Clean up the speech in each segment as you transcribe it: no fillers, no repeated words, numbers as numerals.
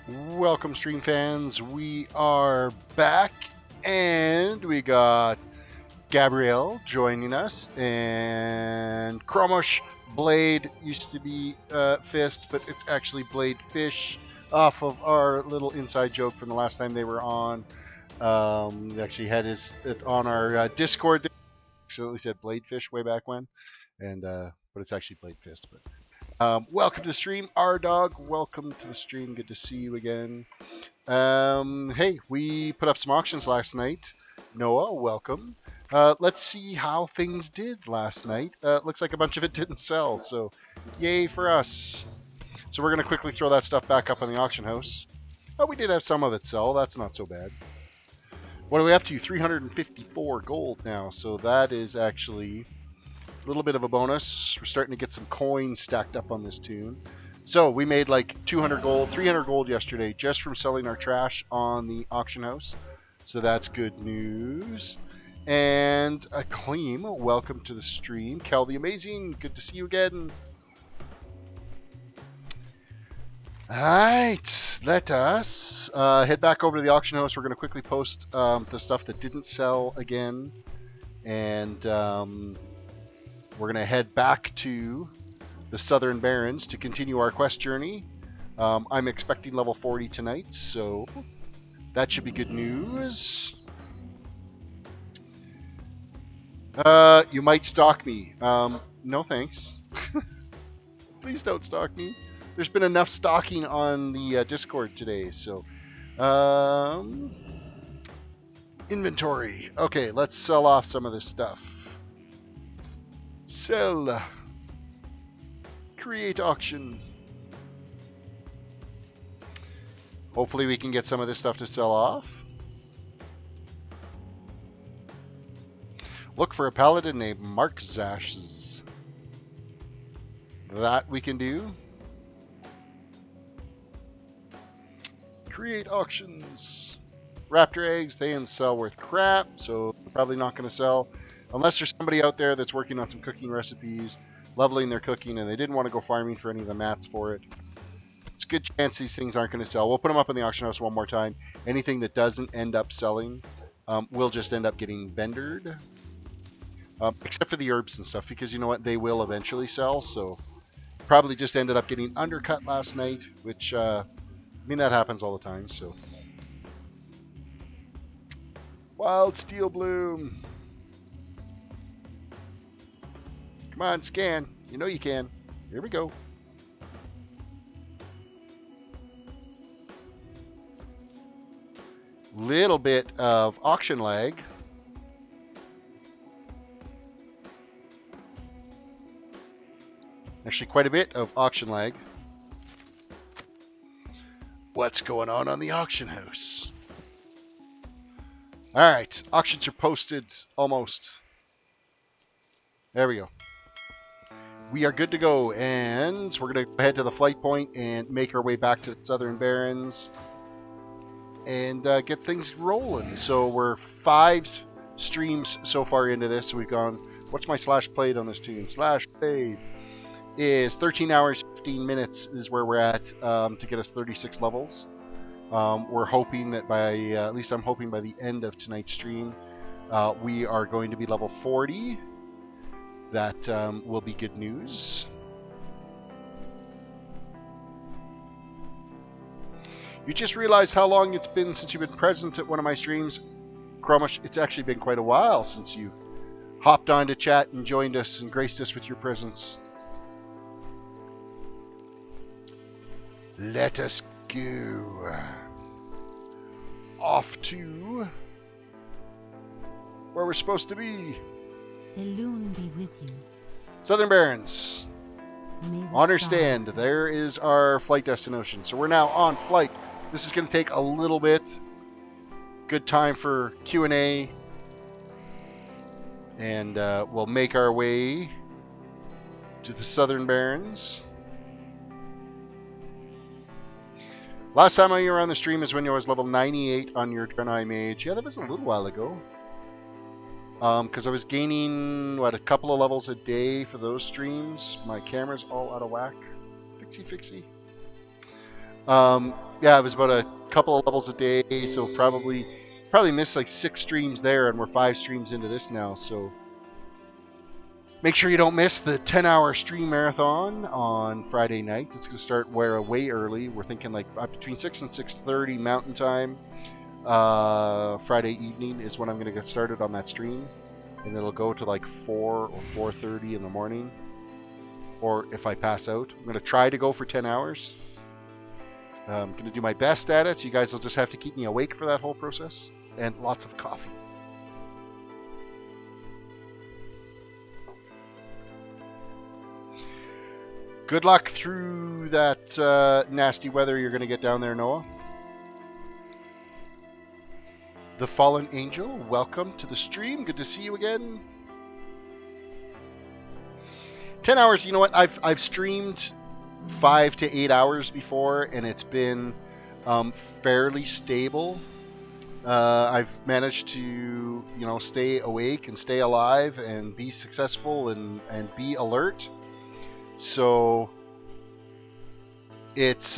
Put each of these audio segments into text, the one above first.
Welcome, stream fans. We are back, and we got Gabrielle joining us, and Cromush Blade used to be Fist, but it's actually Blade Fish, off of our little inside joke from the last time they were on. We actually had it on our Discord. Actually said Blade Fish way back when, and but it's actually Blade Fist. But welcome to the stream, R-Dog. Welcome to the stream. Good to see you again. Hey, we put up some auctions last night. Noah, welcome. Let's see how things did last night. Looks like a bunch of it didn't sell, so yay for us. So we're going to quickly throw that stuff back up on the auction house. Oh, we did have some of it sell. That's not so bad. What are we up to? 354 gold now, so that is actually a little bit of a bonus. We're starting to get some coins stacked up on this toon. So we made like 200 gold, 300 gold yesterday just from selling our trash on the auction house. So that's good news. And Acclaim, welcome to the stream. Kel the Amazing, good to see you again. Alright, let us head back over to the auction house. We're going to quickly post the stuff that didn't sell again. And we're going to head back to the Southern Barrens to continue our quest journey. I'm expecting level 40 tonight, so that should be good news. You might stalk me. No thanks. Please don't stalk me. There's been enough stalking on the Discord today, so... inventory. Okay, let's sell off some of this stuff. Sell. Create auction. Hopefully we can get some of this stuff to sell off. Look for a paladin named Mark Zashes. That we can do. Create auctions. Raptor eggs, they didn't sell worth crap, so they're probably not going to sell. Unless there's somebody out there that's working on some cooking recipes, leveling their cooking, and they didn't want to go farming for any of the mats for it. It's a good chance these things aren't going to sell. We'll put them up in the auction house one more time. Anything that doesn't end up selling will just end up getting vendored. Except for the herbs and stuff, because you know what? They will eventually sell, so probably just ended up getting undercut last night, which, I mean, that happens all the time, so. Wild Steel Bloom. Come on, scan. You know you can. Here we go. Little bit of auction lag. Actually, quite a bit of auction lag. What's going on the auction house? Alright, auctions are posted almost. There we go. We are good to go, and we're going to head to the flight point and make our way back to the Southern Barrens and get things rolling. So we're 5 streams so far into this. So we've gone, what's my slash played on this tune? Slash played is 13 hours, 15 minutes is where we're at to get us 36 levels. We're hoping that by, at least I'm hoping by the end of tonight's stream, we are going to be level 40. That will be good news. You just realized how long it's been since you've been present at one of my streams. Cromush, it's actually been quite a while since you hopped on to chat and joined us and graced us with your presence. Let us go off to where we're supposed to be. The loon be with you. Southern Barrens. Honor stand. There is our flight destination. So we're now on flight. This is going to take a little bit. Good time for Q&A. And we'll make our way to the Southern Barrens. Last time you were on the stream is when you was level 98 on your Draenei Mage. Yeah, that was a little while ago. Because I was gaining, what, a couple of levels a day for those streams. My camera's all out of whack. Fixie. Yeah, it was about a couple of levels a day, so probably missed like 6 streams there, and we're 5 streams into this now. So make sure you don't miss the 10-hour stream marathon on Friday night. It's going to start way early. We're thinking like between 6 and 6:30 Mountain Time. Friday evening is when I'm going to get started on that stream, and it'll go to like 4 or 4:30 in the morning, or if I pass out. I'm going to try to go for 10 hours. I'm going to do my best at it. You guys will just have to keep me awake for that whole process, and lots of coffee. Good luck through that nasty weather you're going to get down there, Noah. The Fallen Angel, welcome to the stream. Good to see you again. 10 hours, you know what? I've streamed 5 to 8 hours before, and it's been fairly stable. I've managed to, you know, stay awake and stay alive and be successful and be alert. So it's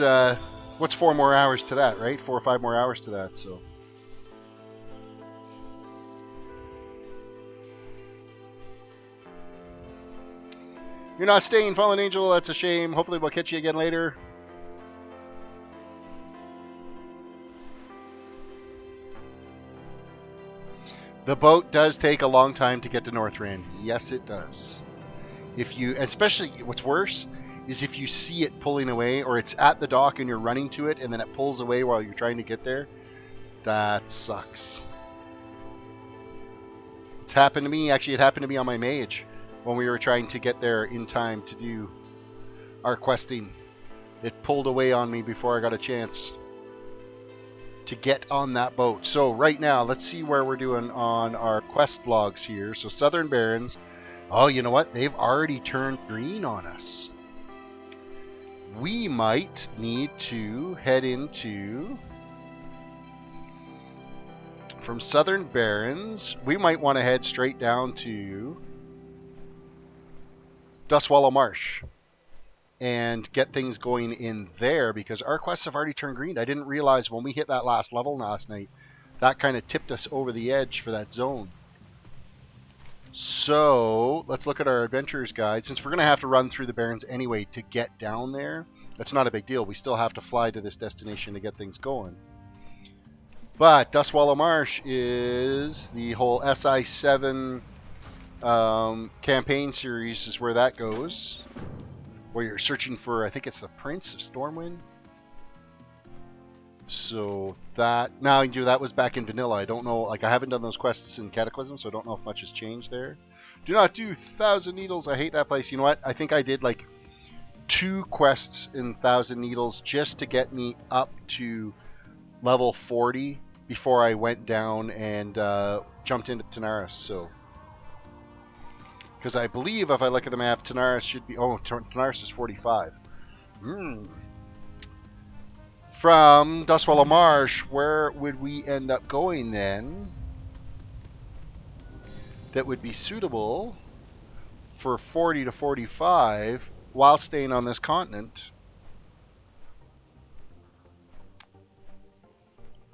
what's 4 more hours to that, right? 4 or 5 more hours to that. So you're not staying, Fallen Angel. That's a shame. Hopefully we'll catch you again later. The boat does take a long time to get to Northrend. Yes, it does. If you, especially, what's worse is if you see it pulling away, or it's at the dock and you're running to it and then it pulls away while you're trying to get there. That sucks. It's happened to me. Actually, it happened to me on my mage when we were trying to get there in time to do our questing. It pulled away on me before I got a chance to get on that boat. So right now, let's see where we're doing on our quest logs here. So Southern Barrens. Oh, you know what? They've already turned green on us. We might need to head into... From Southern Barrens, we might want to head straight down to Dustwallow Marsh and get things going in there, because our quests have already turned green. I didn't realize when we hit that last level last night, that kind of tipped us over the edge for that zone. So let's look at our adventurer's guide. Since we're going to have to run through the Barrens anyway to get down there, that's not a big deal. We still have to fly to this destination to get things going. But Dustwallow Marsh is the whole SI7 campaign series is where that goes. Where you're searching for, I think it's the Prince of Stormwind. So that, now you do, that was back in vanilla. I don't know, like I haven't done those quests in Cataclysm, so I don't know if much has changed there. Do not do Thousand Needles. I hate that place. You know what? I think I did like 2 quests in Thousand Needles just to get me up to level 40 before I went down and jumped into Tanaris. So, because I believe if I look at the map, Tanaris should be... Oh, Tanaris is 45. From Dustwallow Marsh, where would we end up going then? That would be suitable for 40 to 45 while staying on this continent.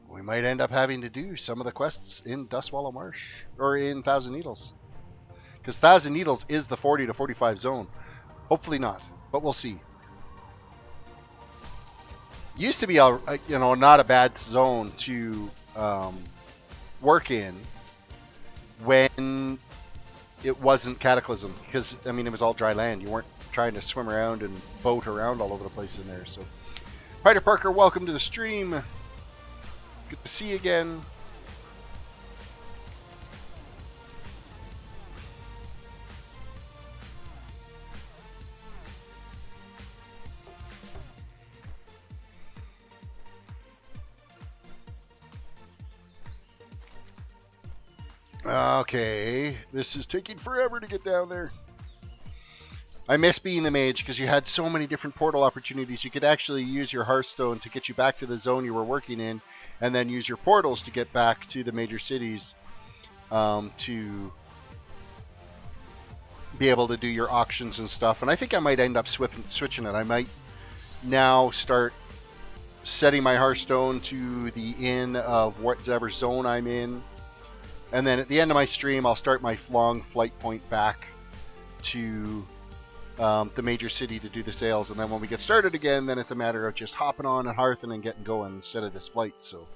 We might end up having to do some of the quests in Dustwallow Marsh, or in Thousand Needles. Because Thousand Needles is the 40 to 45 zone. Hopefully not, but we'll see. Used to be, you know, not a bad zone to work in when it wasn't Cataclysm. Because, I mean, it was all dry land. You weren't trying to swim around and boat around all over the place in there. So, Ryder Parker, welcome to the stream. Good to see you again. Okay, this is taking forever to get down there. I miss being the mage because you had so many different portal opportunities. You could actually use your Hearthstone to get you back to the zone you were working in, and then use your portals to get back to the major cities to be able to do your auctions and stuff. And I think I might end up switching it. I might now start setting my Hearthstone to the inn of whatever zone I'm in. And then at the end of my stream, I'll start my long flight point back to the major city to do the sales. And then when we get started again, then it's a matter of just hopping on and hearthing and getting going instead of this flight. So.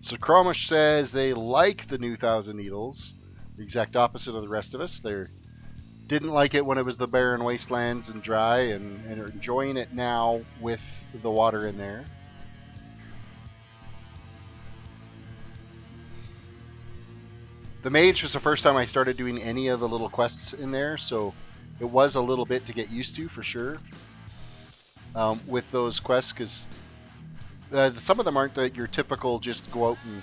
So Cromish says they like the new Thousand Needles, the exact opposite of the rest of us. They didn't like it when it was the barren wastelands and dry, and are enjoying it now with the water in there. The Mage was the first time I started doing any of the little quests in there, so it was a little bit to get used to for sure with those quests, because some of them aren't your typical just go out and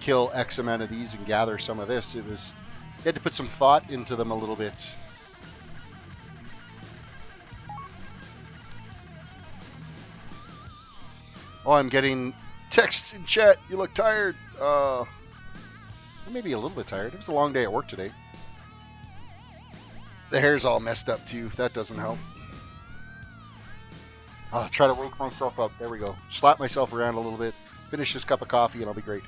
kill X amount of these and gather some of this. It was, you had to put some thought into them a little bit. Oh, I'm getting text in chat. You look tired. Maybe a little bit tired. It was a long day at work today. The hair's all messed up too. That doesn't help. I'll try to wake myself up. There we go. Slap myself around a little bit. Finish this cup of coffee and I'll be great.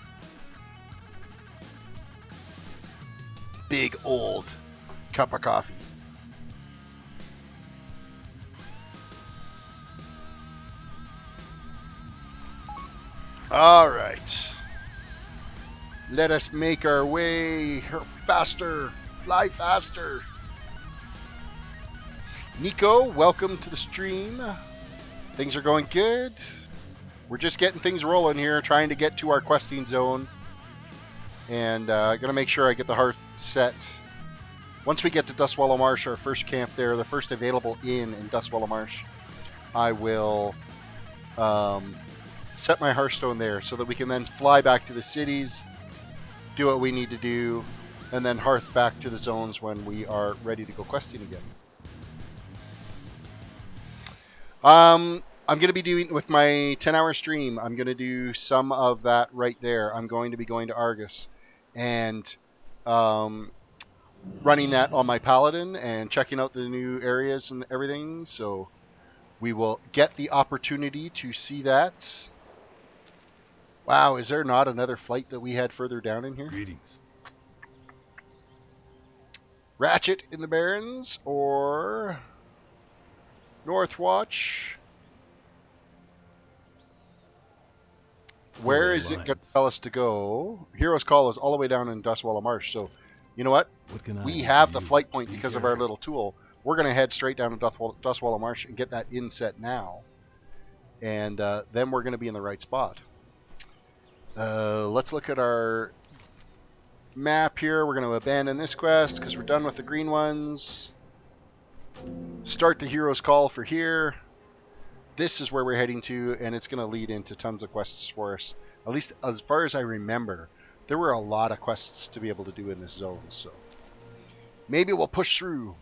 Big old cup of coffee. All right. Let us make our way faster. Fly faster. Nico, welcome to the stream. Things are going good. We're just getting things rolling here, trying to get to our questing zone. And gonna make sure I get the hearth set. Once we get to Dustwallow Marsh, our first camp there, the first available inn in Dustwallow Marsh, I will set my Hearthstone there so that we can then fly back to the cities, do what we need to do, and then hearth back to the zones when we are ready to go questing again. I'm going to be doing, with my 10-hour stream, I'm going to do some of that right there. I'm going to be going to Argus and running that on my Paladin and checking out the new areas and everything. So we will get the opportunity to see that. Wow, is there not another flight that we had further down in here? Greetings. Ratchet in the Barrens or Northwatch? Where is it going to tell us to go? Hero's Call is all the way down in Dustwallow Marsh. So, you know what? We have the flight point because of our little tool. We're going to head straight down to Dustwallow Marsh and get that inset now. And then we're going to be in the right spot. Let's look at our map here. We're going to abandon this quest because we're done with the green ones. Start the Hero's Call for here. This is where we're heading to, and it's going to lead into tons of quests for us. At least as far as I remember, there were a lot of quests to be able to do in this zone, so maybe we'll push through.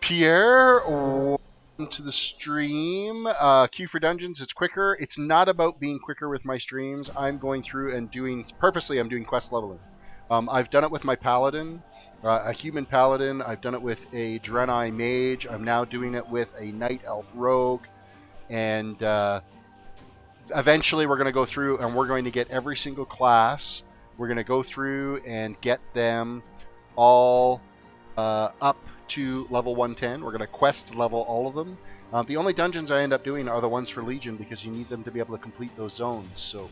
Pierre, welcome to the stream. Queue for Dungeons, it's quicker. It's not about being quicker with my streams. I'm going through and doing, purposely I'm doing quest leveling. I've done it with my Paladin. A human paladin. I've done it with a Draenei mage. I'm now doing it with a night elf rogue, and eventually we're going to go through and we're going to get every single class. We're going to go through and get them all up to level 110. We're going to quest level all of them. The only dungeons I end up doing are the ones for Legion because you need them to be able to complete those zones. So.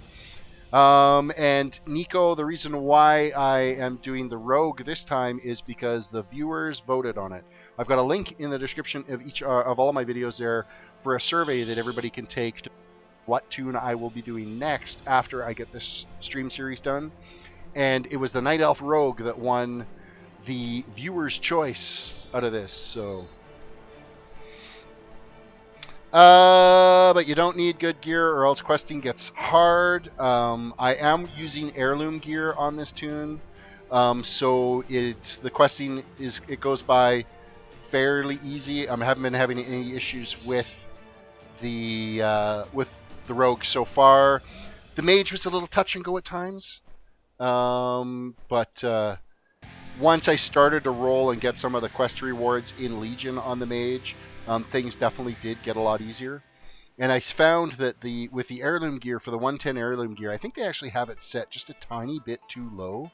And Nico, the reason why I am doing the rogue this time is because the viewers voted on it. I've got a link in the description of each of all of my videos there for a survey that everybody can take to what toon I will be doing next after I get this stream series done. And it was the Night Elf Rogue that won the viewer's choice out of this, so... but you don't need good gear or else questing gets hard. I am using heirloom gear on this toon, so the questing goes by fairly easy. I haven't been having any issues with the rogue so far. The mage was a little touch and go at times, but once I started to roll and get some of the quest rewards in Legion on the mage, things definitely did get a lot easier. And I found that with the heirloom gear, for the 110 heirloom gear, I think they actually have it set just a tiny bit too low.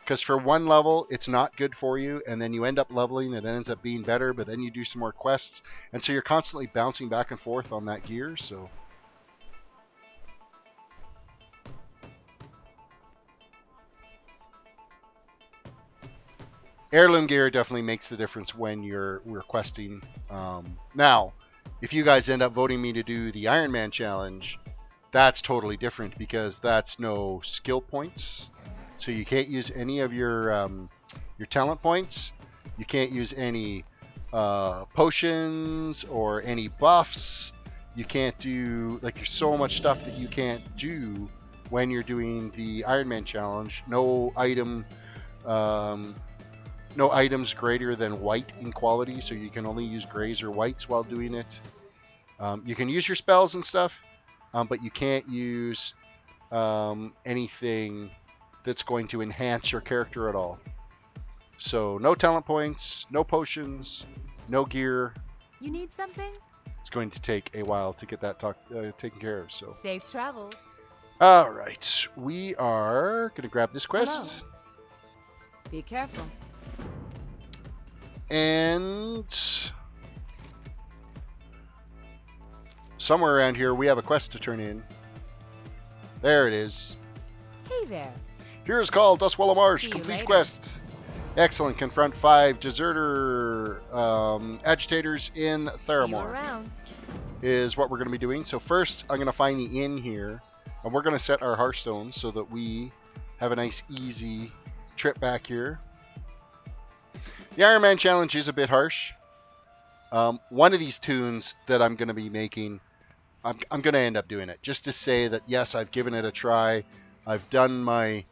Because for one level, it's not good for you, and then you end up leveling, and it ends up being better, but then you do some more quests, and so you're constantly bouncing back and forth on that gear, so... Heirloom gear definitely makes the difference when you're questing. Now, if you guys end up voting me to do the Iron Man challenge, that's totally different because that's no skill points. So you can't use any of your talent points. You can't use any potions or any buffs. You can't do, like, there's so much stuff that you can't do when you're doing the Iron Man challenge. No items greater than white in quality, so you can only use grays or whites while doing it. You can use your spells and stuff, but you can't use anything that's going to enhance your character at all. So no talent points, no potions, no gear. You need something? It's going to take a while to get that taken care of. So Safe travels. all right, we are going to grab this quest. Hello. Be careful. And somewhere around here, we have a quest to turn in. There it is. Hey there. Here is called Dustwallow Marsh. See you Complete later. quest. Excellent. Confront 5 deserter agitators in See you Theramore. around. Is what we're going to be doing. So first, I'm going to find the inn here, and we're going to set our Hearthstone so that we have a nice, easy trip back here. The Iron Man challenge is a bit harsh. One of these toons that I'm going to be making, I'm going to end up doing it. Just to say that, yes, I've given it a try. I've done my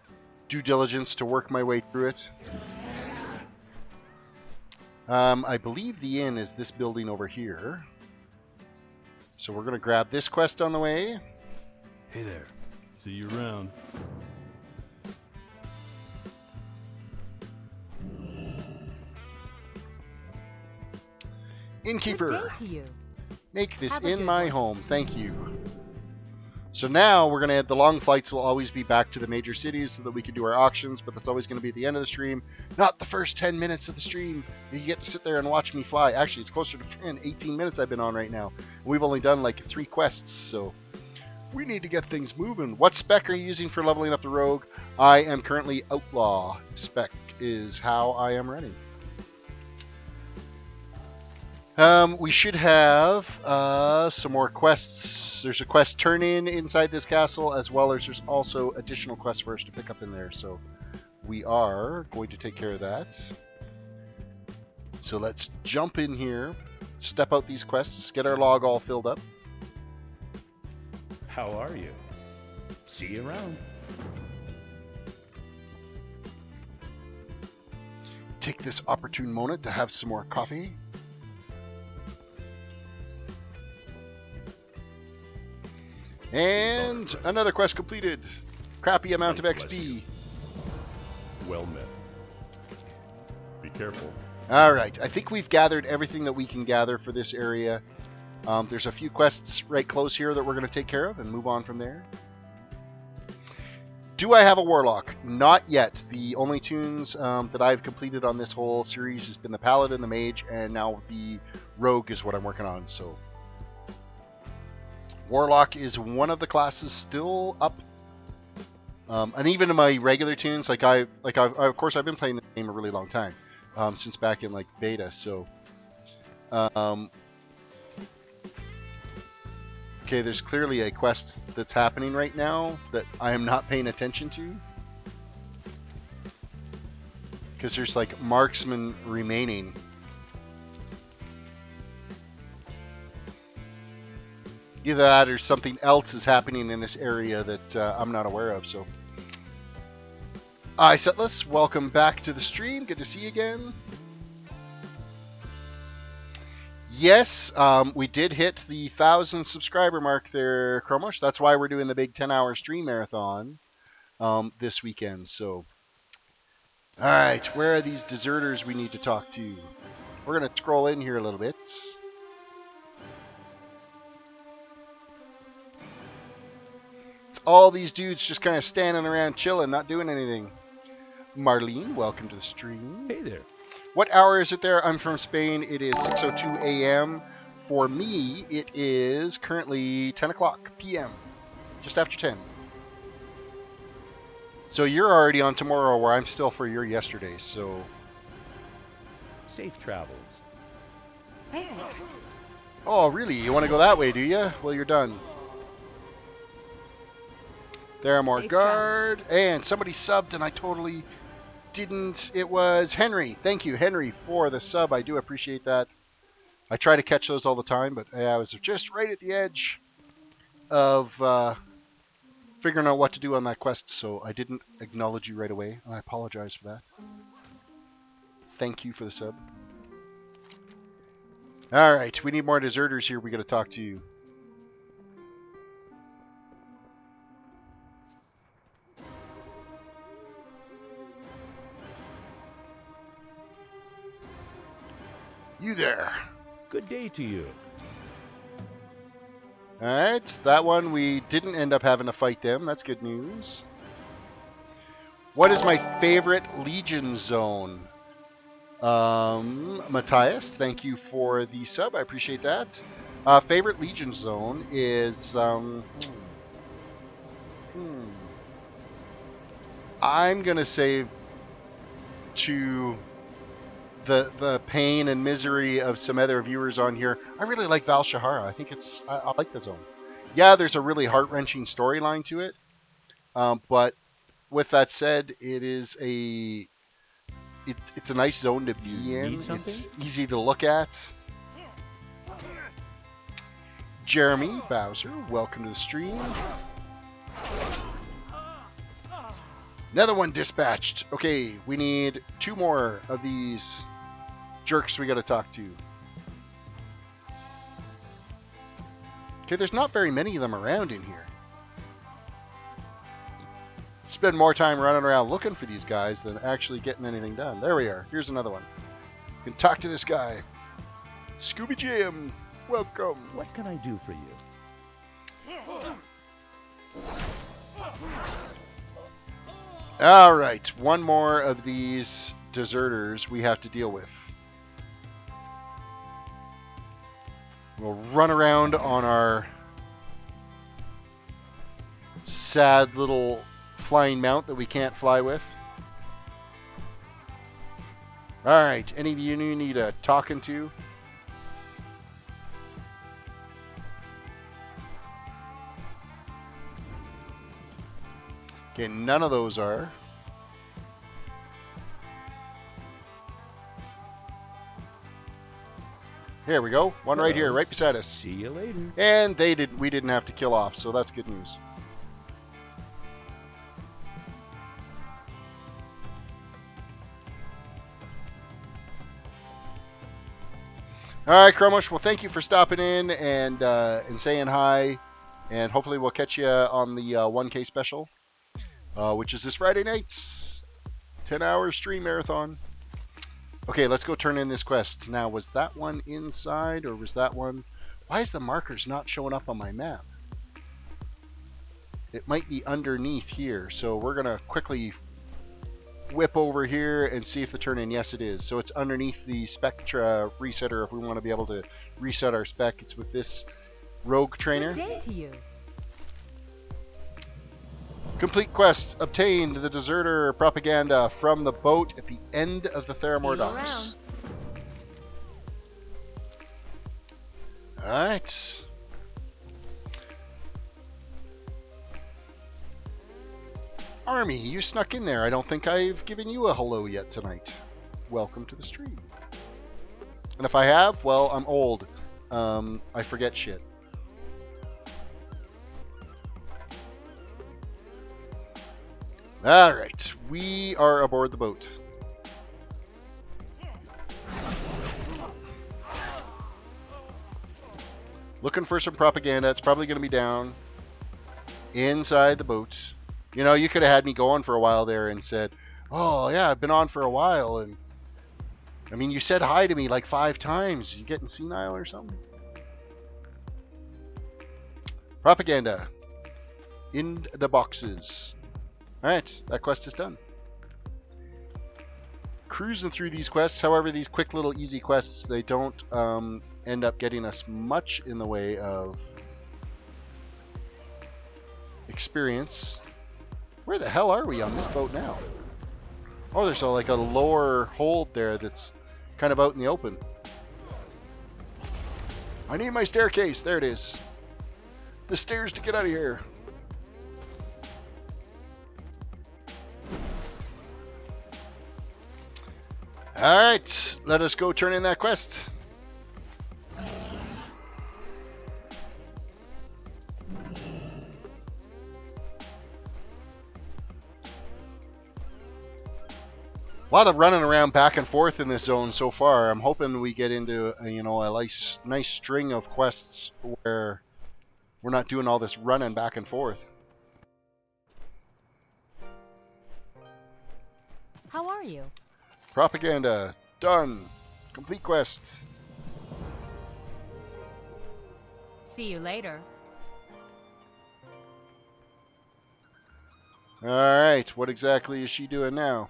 due diligence to work my way through it. I believe the inn is this building over here. So we're going to grab this quest on the way. Hey there. See you around. Innkeeper, Good day to you. make this Have a inn good my one. home. Thank you. So now we're going to add the long flights will always be back to the major cities so that we can do our auctions, but that's always going to be at the end of the stream, not the first 10 minutes of the stream. You get to sit there and watch me fly. Actually, it's closer to 18 minutes I've been on right now. We've only done like 3 quests, so we need to get things moving. What spec are you using for leveling up the rogue? I am currently Outlaw spec is how I am running. We should have some more quests. There's a quest turn-in inside this castle, as well as there's also additional quests for us to pick up in there. So we are going to take care of that. So let's jump in here, step out these quests, get our log all filled up. How are you? See you around. Take this opportune moment to have some more coffee. And another quest completed. Crappy amount of XP. Well met. Be careful. Alright, I think we've gathered everything that we can gather for this area. There's a few quests right close here that we're going to take care of and move on from there. Do I have a Warlock? Not yet. The only tunes that I've completed on this whole series has been the Paladin, the Mage, and now the Rogue is what I'm working on. So Warlock is one of the classes still up. And even in my regular tunes, of course I've been playing the game a really long time, since back in like beta. So, okay, there's clearly a quest that's happening right now that I am not paying attention to, because there's like marksmen remaining. Either that or something else is happening in this area that I'm not aware of. So, Atlas, welcome back to the stream. Good to see you again. Yes, we did hit the 1,000 subscriber mark there, Chromosh. That's why we're doing the big 10-hour stream marathon this weekend. So, all right, where are these deserters we need to talk to? We're going to scroll in here a little bit. It's all these dudes just kind of standing around chilling, not doing anything. Marlene, welcome to the stream. Hey there. What hour is it there? I'm from Spain. It is 6:02 a.m. For me, it is currently 10 o'clock p.m. Just after 10. So you're already on tomorrow where I'm still for your yesterday, so... Safe travels. Hey there. Oh, really? You want to go that way, do you? Well, you're done. Theramore Safe guard. And somebody subbed and I totally didn't. It was Henry. Thank you, Henry, for the sub. I do appreciate that. I try to catch those all the time, but I was just right at the edge of figuring out what to do on that quest, so I didn't acknowledge you right away, and I apologize for that. Thank you for the sub. Alright, we need more deserters here. We got to talk to you. You there. Good day to you. Alright, that one we didn't end up having to fight them. That's good news. What is my favorite Legion zone? Matthias, thank you for the sub. I appreciate that. Favorite Legion zone is... I'm going to say to the pain and misery of some other viewers on here, I really like Val Shahara. I think it's... I like the zone. Yeah, there's a really heart-wrenching storyline to it. But with that said, it is a... It's a nice zone to be in. It's easy to look at. Jeremy Bowser, welcome to the stream. Another one dispatched. Okay, we need 2 more of these jerks we got to talk to. Okay, there's not very many of them around in here. Spend more time running around looking for these guys than actually getting anything done. There we are. Here's another one. You can talk to this guy. Scooby Jim, welcome. What can I do for you? All right, one more of these deserters we have to deal with. We'll run around on our sad little flying mount that we can't fly with. Alright, any of you need a talking to? Okay, none of those are. Here we go. One right here, right beside us. See you later. And we didn't have to kill off, so that's good news. Alright, Chromosh, well thank you for stopping in and saying hi. And hopefully we'll catch you on the 1K special, which is this Friday night. 10-hour stream marathon. Okay, let's go turn in this quest. Now, was that one inside or was that one... Why is the markers not showing up on my map? It might be underneath here, so we're going to quickly whip over here and see if the turn in. Yes, it is. So it's underneath the Spectra resetter if we want to be able to reset our spec. It's with this rogue trainer. Good day to you. Complete quest. Obtained the deserter propaganda from the boat at the end of the Theramore docks. Alright. Army, you snuck in there. I don't think I've given you a hello yet tonight. Welcome to the stream. And if I have, well, I'm old. I forget shit. Alright, we are aboard the boat. Looking for some propaganda. It's probably going to be down inside the boat. You know, you could have had me going for a while there and said, oh, yeah, I've been on for a while. And I mean, you said hi to me like 5 times. You getting senile or something? Propaganda. In the boxes. Alright, that quest is done. Cruising through these quests. However, these quick little easy quests, they don't end up getting us much in the way of experience. Where the hell are we on this boat now? Oh, there's like a lower hold there that's kind of out in the open. I need my staircase. There it is. The stairs to get out of here. Alright, let us go turn in that quest. A lot of running around back and forth in this zone so far. I'm hoping we get into a nice string of quests where we're not doing all this running back and forth. How are you? Propaganda. Done. Complete quest. See you later. Alright, what exactly is she doing now?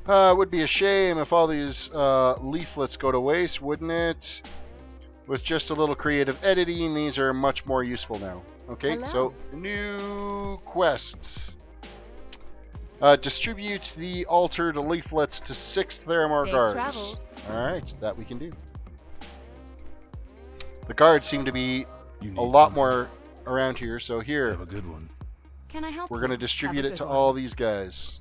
It would be a shame if all these leaflets go to waste, wouldn't it? With just a little creative editing, these are much more useful now. Okay, Hello. so new quest. Distribute the altered leaflets to 6 Theramore Safe guards. travels. Alright, that we can do. The guards seem to be You need a lot something. more around here, so here, Have a good one. Can I help we're you? going to distribute Have a it good to one. all these guys.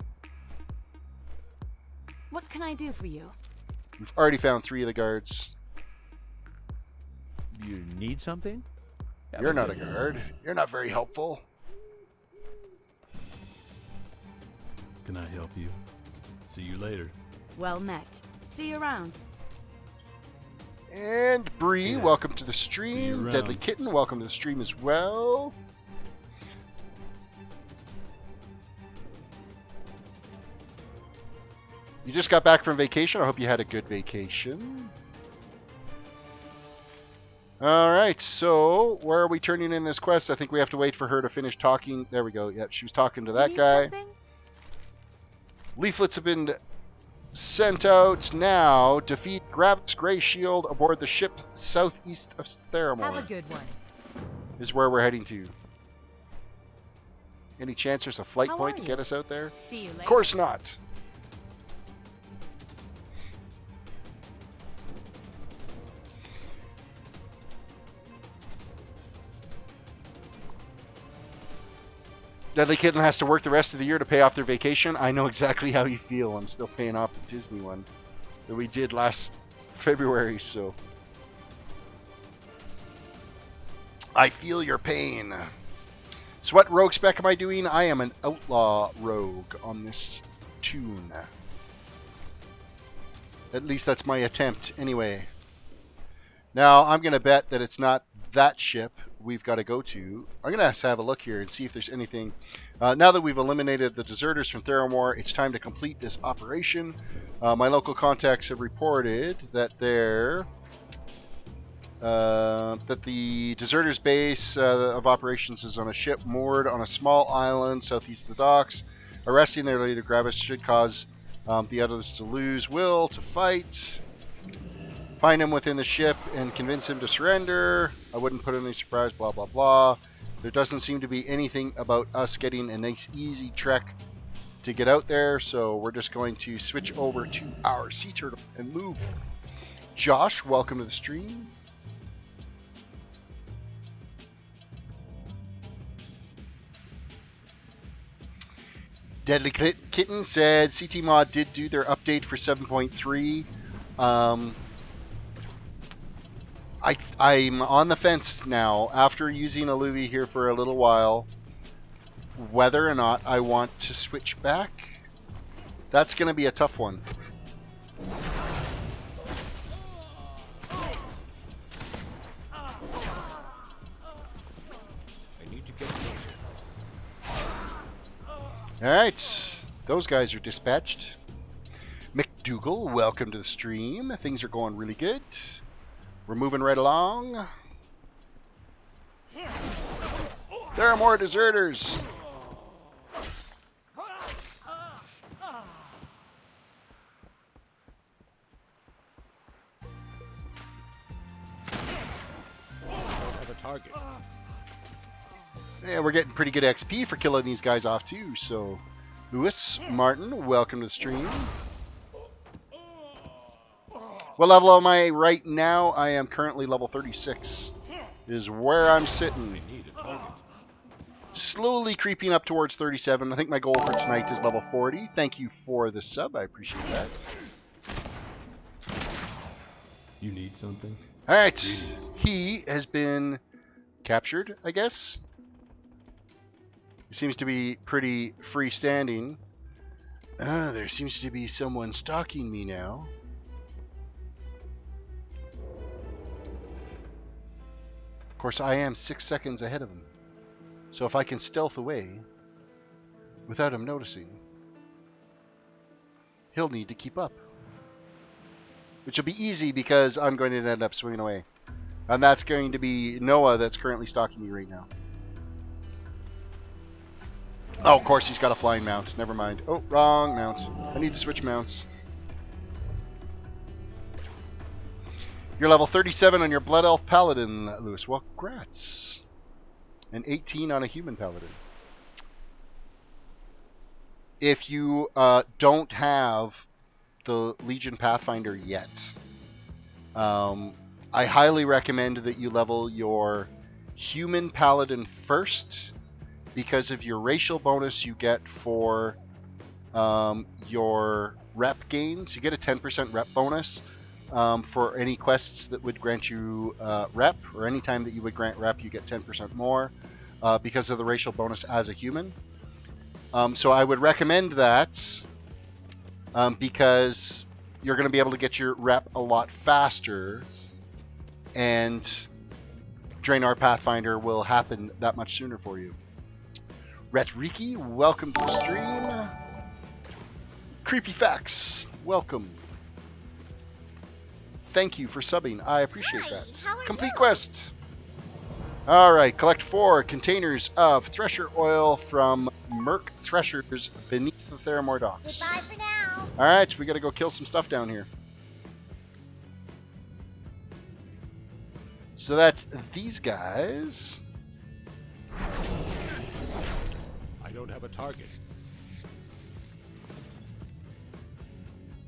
What can I do for you? We've already found 3 of the guards. You need something? Have You're not a good one. guard. You're not very helpful. Can I help you? See you later. Well met. See you around. And Bree, Yeah. welcome to the See stream. you Deadly around. Kitten, welcome to the stream as well. You just got back from vacation. I hope you had a good vacation. Alright, so where are we turning in this quest? I think we have to wait for her to finish talking. There we go. Yep, she was talking to that Need guy. something? Leaflets have been sent out now. Defeat Gravis Grey Shield aboard the ship southeast of Have a Theramore. good one. Is where we're heading to. Any chance there's a flight How point are to you? get us out there? See you later. Of course not. Deadly Kitten has to work the rest of the year to pay off their vacation. I know exactly how you feel. I'm still paying off the Disney one that we did last February, so I feel your pain. So what rogue spec am I doing? I am an outlaw rogue on this toon. At least that's my attempt anyway. Now I'm going to bet that it's not that ship we've got to go to. I'm going to have to have a look here and see if there's anything. Now that we've eliminated the deserters from Theramore, it's time to complete this operation. My local contacts have reported that that the deserters base of operations is on a ship moored on a small island southeast of the docks. Arresting their leader Gravis should cause the others to lose will to fight. Find him within the ship and convince him to surrender. I wouldn't put any surprise, blah, blah, blah. There doesn't seem to be anything about us getting a nice, easy trek to get out there, so we're just going to switch over to our sea turtle and move. Josh, welcome to the stream. Deadly Kitten said CTMod did do their update for 7.3. I'm on the fence now, after using Alluvi here for a little while, whether or not I want to switch back. That's going to be a tough one. I need to get closer. Alright, those guys are dispatched. McDougal, welcome to the stream. Things are going really good. We're moving right along. There are more deserters. Have a target. Yeah, we're getting pretty good XP for killing these guys off too, so... Lewis, Martin, welcome to the stream. What level am I right now? I am currently level 36. Is where I'm sitting. I need a target. Slowly creeping up towards 37. I think my goal for tonight is level 40. Thank you for the sub. I appreciate that. You need something? Alright. He has been captured, I guess. He seems to be pretty freestanding. There seems to be someone stalking me now. Of course, I am 6 seconds ahead of him. So if I can stealth away without him noticing, he'll need to keep up. Which will be easy because I'm going to end up swinging away. And that's going to be Noah that's currently stalking me right now. Oh, of course he's got a flying mount. Never mind. Oh, wrong mount. I need to switch mounts. You're level 37 on your Blood Elf Paladin, Lewis. Well, congrats. And 18 on a Human Paladin. If you don't have the Legion Pathfinder yet, I highly recommend that you level your Human Paladin first because of your racial bonus you get for your rep gains. You get a 10% rep bonus for any quests that would grant you rep, or any time that you would grant rep, you get 10% more because of the racial bonus as a human. So I would recommend that because you're going to be able to get your rep a lot faster, and Draenor Pathfinder will happen that much sooner for you. Retriki, welcome to the stream. Creepy Facts, welcome. Thank you for subbing. I appreciate that. Complete quest. Alright, collect 4 containers of thresher oil from Merc Threshers beneath the Theramore docks. Goodbye for now. Alright, we gotta go kill some stuff down here. So that's these guys. I don't have a target.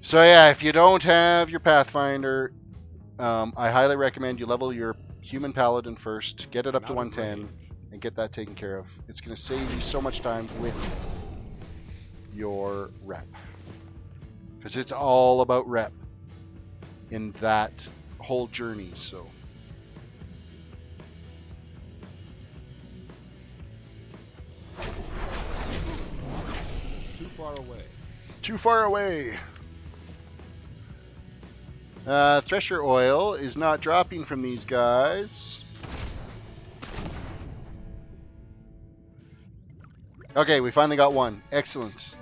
So yeah, if you don't have your Pathfinder, I highly recommend you level your Human Paladin first, get it up to 110, and get that taken care of. It's going to save you so much time with your rep. Because it's all about rep in that whole journey, so... Too far away. Too far away! Thresher oil is not dropping from these guys. Okay, we finally got one. Excellent.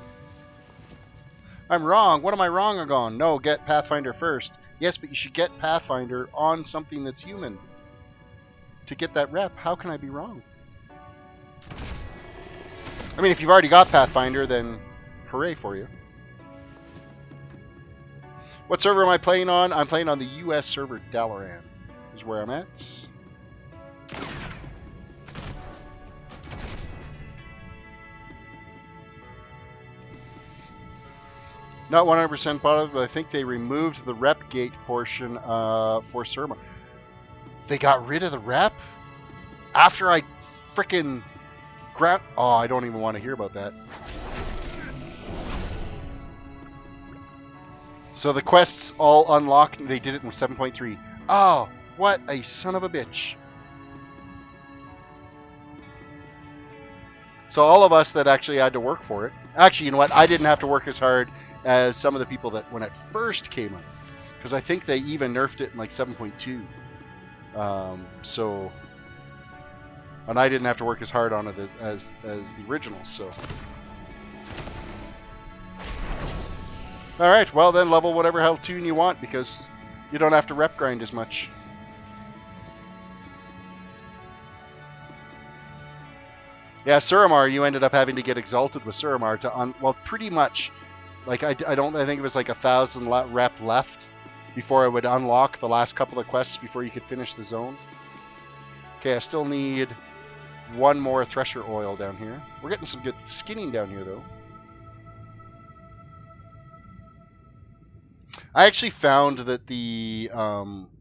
I'm wrong. What am I wrong on? No, get Pathfinder first. Yes, but you should get Pathfinder on something that's human to get that rep. How can I be wrong? I mean, if you've already got Pathfinder, then hooray for you. What server am I playing on? I'm playing on the US server Dalaran, is where I'm at. Not 100% positive, but I think they removed the rep gate portion for Surma. They got rid of the rep? After I frickin' ground... Oh, I don't even want to hear about that. So the quests all unlocked, they did it in 7.3. Oh, what a son of a bitch. So all of us that actually had to work for it. Actually, you know what? I didn't have to work as hard as some of the people that when it first came out, because I think they even nerfed it in like 7.2. So, and I didn't have to work as hard on it as the original. So, all right, well then level whatever hell toon you want because you don't have to rep grind as much. Yeah, Theramore, you ended up having to get exalted with Theramore to well, pretty much. Like I think it was like 1,000 rep left before I would unlock the last couple of quests before you could finish the zone. Okay, I still need one more thresher oil down here. We're getting some good skinning down here though. I actually found that the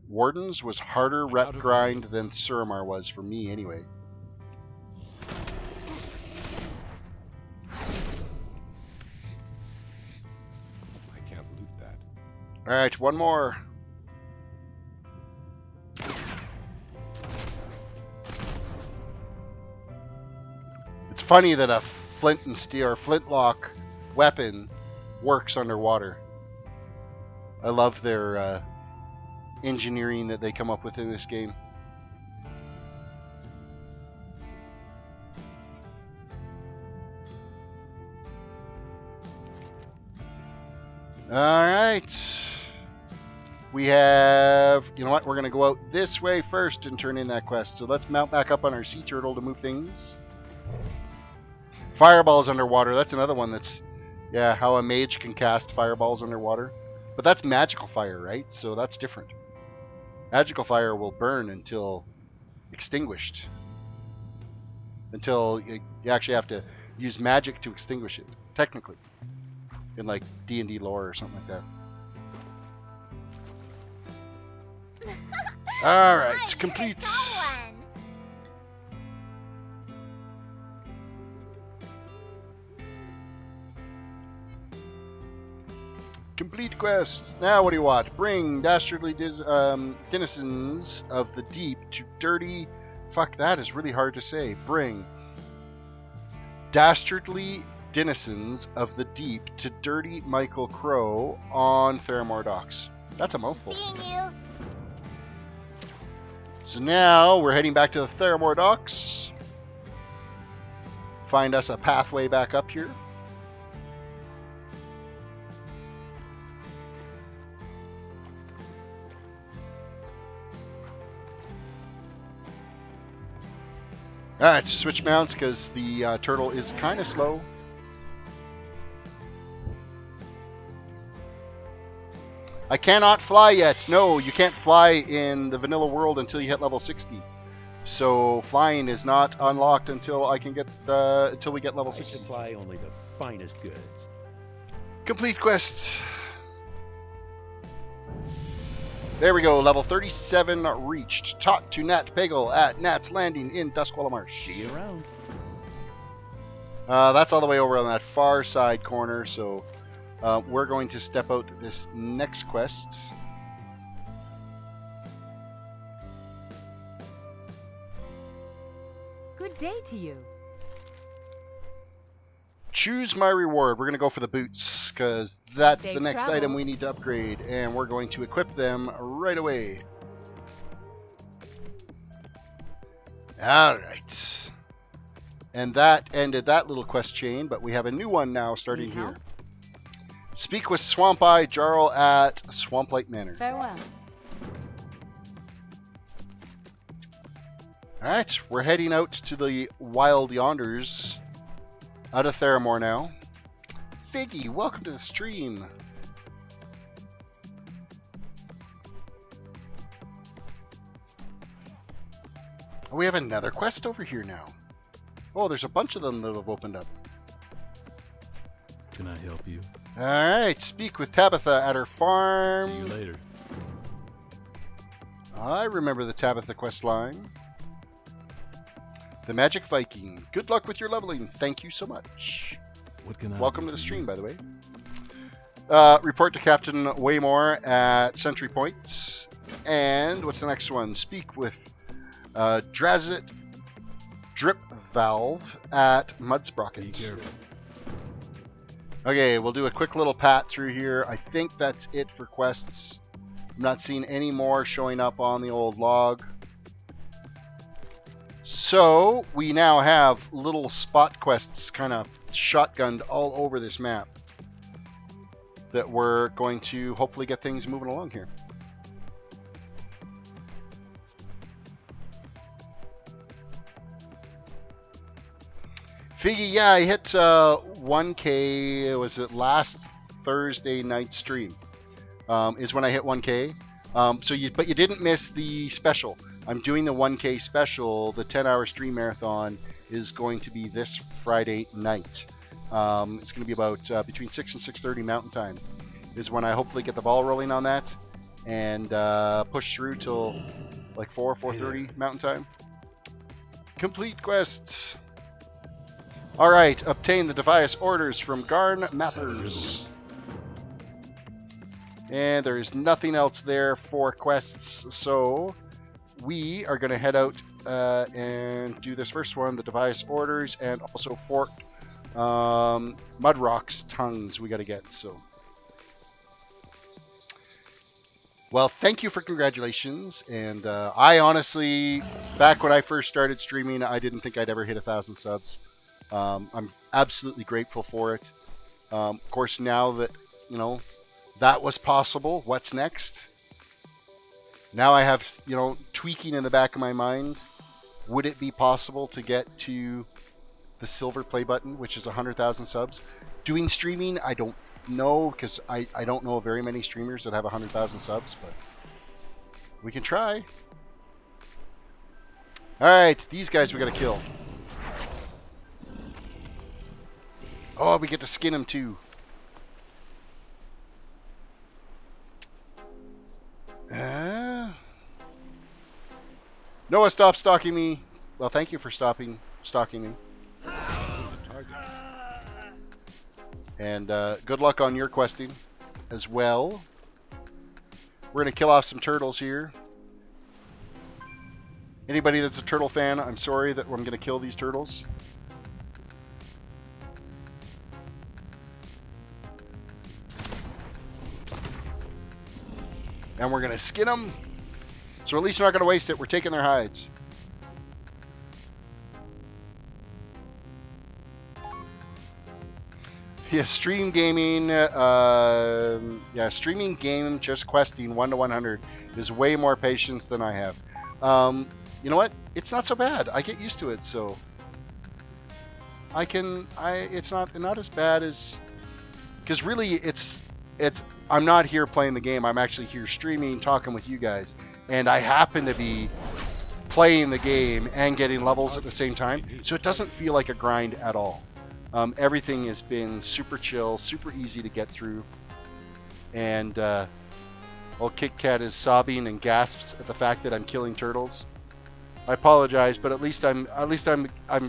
Wardens was harder rep grind than Theramore was for me anyway. Alright, one more. It's funny that a flint and steel or flintlock weapon works underwater. I love their engineering that they come up with in this game. Alright. We have, you know what, we're going to go out this way first and turn in that quest. So let's mount back up on our sea turtle to move things. Fireballs underwater, that's another one that's, yeah, how a mage can cast fireballs underwater. But that's magical fire, right? So that's different. Magical fire will burn until extinguished. Until you actually have to use magic to extinguish it, technically. In like D&D lore or something like that. Alright, complete. Complete quest. Now what do you want? Bring dastardly denizens of the deep to dirty... Fuck, that is really hard to say. Bring dastardly denizens of the deep to dirty Michael Crow on Theramore docks. That's a mouthful. Seeing you. So now we're heading back to the Theramore docks. Find us a pathway back up here. Alright, switch mounts because the turtle is kind of slow. I cannot fly yet. No, you can't fly in the vanilla world until you hit level 60. So flying is not unlocked until I can get until we get level 60. I supply only the finest goods. Complete quest. There we go. Level 37 reached. Talk to Nat Pagel at Nat's Landing in Dustwallow Marsh. See you around. That's all the way over on that far side corner. So. We're going to step out to this next quest. Good day to you. Choose my reward. We're going to go for the boots because that's Safe the next travels. item we need to upgrade, and we're going to equip them right away. Alright. And that ended that little quest chain, but we have a new one now starting Need here. help? Speak with Swamp Eye Jarl at Swamplight Manor. Farewell. Alright, we're heading out to the Wild Yonders out of Theramore now. Figgy, welcome to the stream. Oh, we have another quest over here now. Oh, there's a bunch of them that have opened up. Can I help you? Alright, speak with Tabitha at her farm. See you later. I remember the Tabitha quest line. The Magic Viking. Good luck with your leveling. Thank you so much. What can I Welcome do to the for stream, you? by the way. Report to Captain Waymore at Sentry Point. And what's the next one? Speak with Drazit Drip Valve at Be Mudsprocket. careful. Okay, we'll do a quick little pat through here. I think that's it for quests. I'm not seeing any more showing up on the old log. So, we now have little spot quests kind of shotgunned all over this map that we're going to hopefully get things moving along here. Figgy, yeah, I hit 1K, was it last Thursday night stream, is when I hit 1K. But you didn't miss the special. I'm doing the 1K special. The 10-hour stream marathon is going to be this Friday night. It's going to be about between 6 and 6:30 Mountain Time is when I hopefully get the ball rolling on that and push through till like 4:30 Mountain Time. Complete quest. All right, obtain the device orders from Garn Mathers. And there is nothing else there for quests, so we are going to head out and do this first one, the device orders, and also forked Mudrock's tongues we got to get. So, well, thank you for congratulations. And I honestly, back when I first started streaming, I didn't think I'd ever hit 1,000 subs. I'm absolutely grateful for it. Of course, now that, you know, that was possible, what's next? Now I have, you know, tweaking in the back of my mind. Would it be possible to get to the silver play button, which is 100,000 subs? Doing streaming, I don't know, because I don't know of very many streamers that have 100,000 subs, but we can try. Alright, these guys we gotta kill. Oh, we get to skin him too. Noah, stop stalking me. Well, thank you for stalking me. And good luck on your questing as well. We're going to kill off some turtles here. Anybody that's a turtle fan, I'm sorry that I'm going to kill these turtles. And we're going to skin them. So at least we're not going to waste it. We're taking their hides. Yeah, stream gaming. Yeah, streaming game just questing 1 to 100 is way more patience than I have. You know what? It's not so bad. I get used to it, so it's not as bad as, because really I'm not here playing the game. I'm actually here streaming, talking with you guys, and I happen to be playing the game and getting levels at the same time, so it doesn't feel like a grind at all. Everything has been super chill, super easy to get through, and old Kit Kat is sobbing and gasps at the fact that I'm killing turtles. I apologize, but at least I'm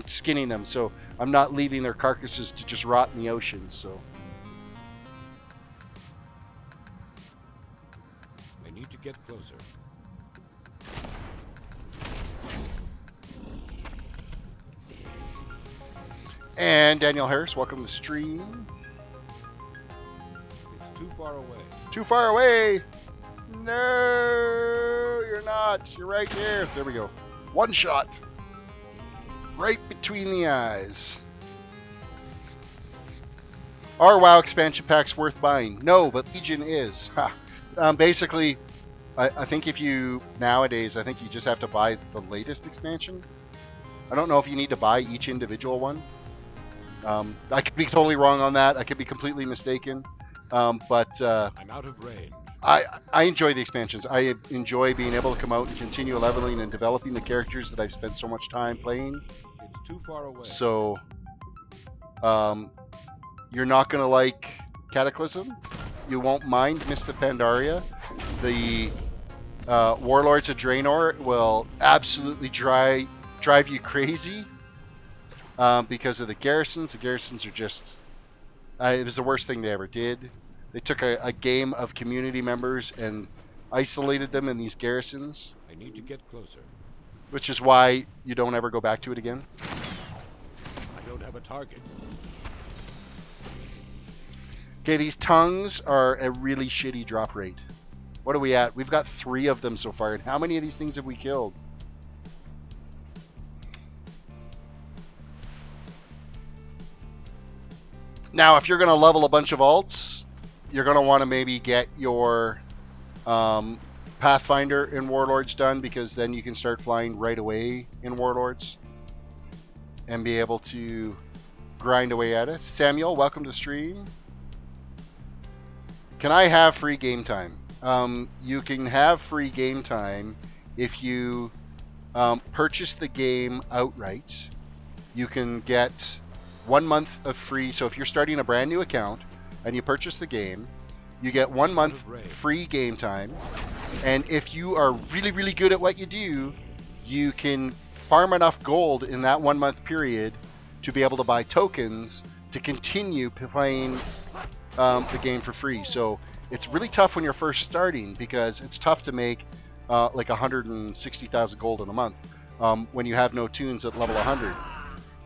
skinning them, so I'm not leaving their carcasses to just rot in the ocean. So I need to get closer. And Daniel Harris, welcome to the stream. It's too far away. Too far away. No, you're not. You're right here. There we go. One shot. Right between the eyes. Are WoW expansion packs worth buying? No, but Legion is. Basically, I think if you, nowadays, I think you just have to buy the latest expansion. I don't know if you need to buy each individual one. I could be totally wrong on that. I could be completely mistaken. But I'm out of range. I enjoy the expansions. I enjoy being able to come out and continue leveling and developing the characters that I've spent so much time playing. It's too far away. So, you're not going to like Cataclysm. You won't mind Mist of Pandaria. The Warlords of Draenor will absolutely drive you crazy because of the garrisons. The garrisons are just... it was the worst thing they ever did. They took a game of community members and isolated them in these garrisons. I need to get closer. Which is why you don't ever go back to it again. I don't have a target. Okay, these tongues are a really shitty drop rate. What are we at? We've got 3 of them so far. And how many of these things have we killed? Now, if you're going to level a bunch of alts, you're going to want to maybe get your Pathfinder in Warlords done, because then you can start flying right away in Warlords and be able to grind away at it. Samuel, welcome to the stream. Can I have free game time? You can have free game time if you purchase the game outright. You can get 1 month of free. So if you're starting a brand new account and you purchase the game, you get 1 month free game time. And if you are really, really good at what you do, you can farm enough gold in that 1 month period to be able to buy tokens to continue playing the game for free. So it's really tough when you're first starting, because it's tough to make like 160,000 gold in a month when you have no tunes at level 100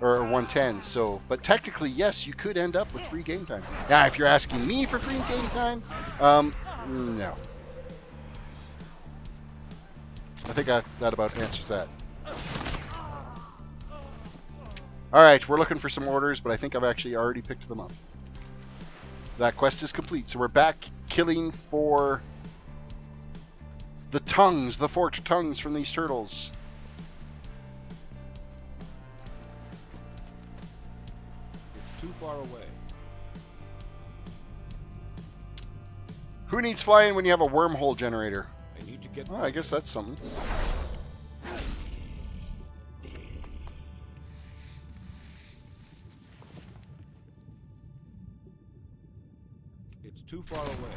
or 110. So, but technically, yes, you could end up with free game time. Now, if you're asking me for free game time, no. I think that about answers that. All right, we're looking for some orders, but I think I've actually already picked them up. That quest is complete, so we're back killing for the tongues, the forked tongues from these turtles. It's too far away. Who needs flying when you have a wormhole generator? I need to get Oh, I guess that's something. It's too far away.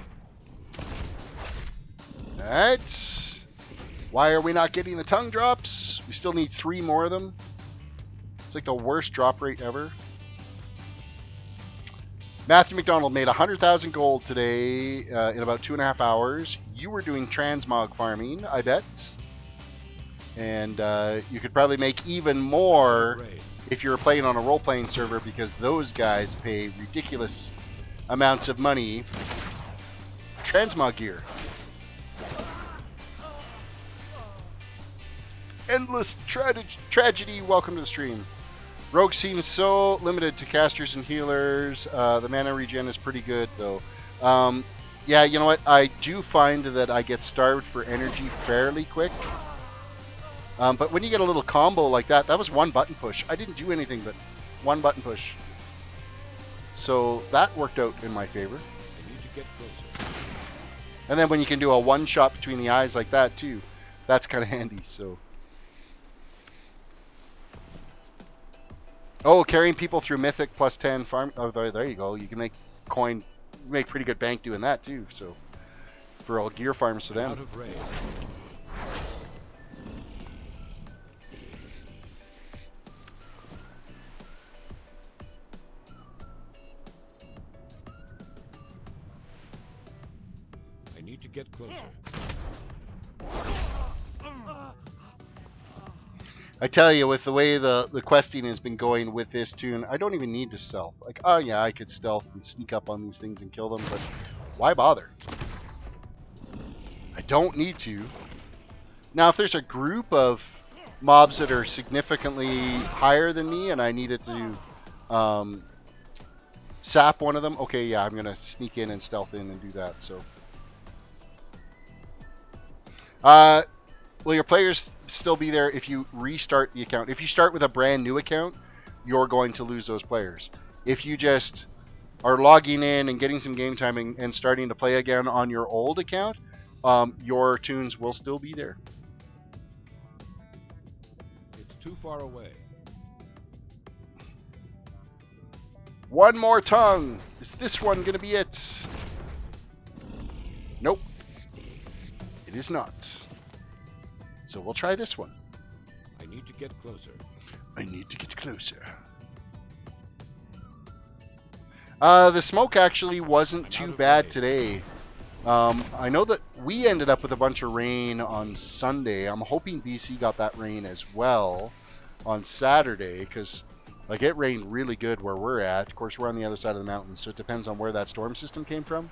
Alright. Why are we not getting the tongue drops? We still need 3 more of them. It's like the worst drop rate ever. Matthew McDonald made 100,000 gold today in about 2.5 hours. You were doing transmog farming, I bet. And you could probably make even more if you were playing on a role-playing server, because those guys pay ridiculous amounts of money. Transmog gear. Endless tragedy, welcome to the stream. Rogue seems so limited to casters and healers. The mana regen is pretty good, though. Yeah, you know what? I do find that I get starved for energy fairly quick. But when you get a little combo like that, that was 1 button push. I didn't do anything but 1 button push. So that worked out in my favor. I need to get closer. And then when you can do a 1-shot between the eyes like that, too, that's kind of handy, so... Oh, carrying people through Mythic plus 10 farm. Oh, there you go. You can make coin, make pretty good bank doing that too. So, for all gear farms to them. Out of range. I need to get closer. I tell you, with the way the questing has been going with this toon, I don't even need to stealth. Like, oh yeah, I could stealth and sneak up on these things and kill them, but why bother? I don't need to. Now, if there's a group of mobs that are significantly higher than me and I needed to sap one of them, okay, yeah, I'm going to sneak in and stealth in and do that, so... Will your players still be there if you restart the account? If you start with a brand new account, you're going to lose those players. If you just are logging in and getting some game time and starting to play again on your old account, your tunes will still be there. It's too far away. 1 more tongue. Is this one going to be it? Nope. It is not. So we'll try this one. I need to get closer. I need to get closer. The smoke actually wasn't too bad today. I know that we ended up with a bunch of rain on Sunday. I'm hoping BC got that rain as well on Saturday, because Like, it rained really good where we're at. Of course, we're on the other side of the mountain, so it depends on where that storm system came from.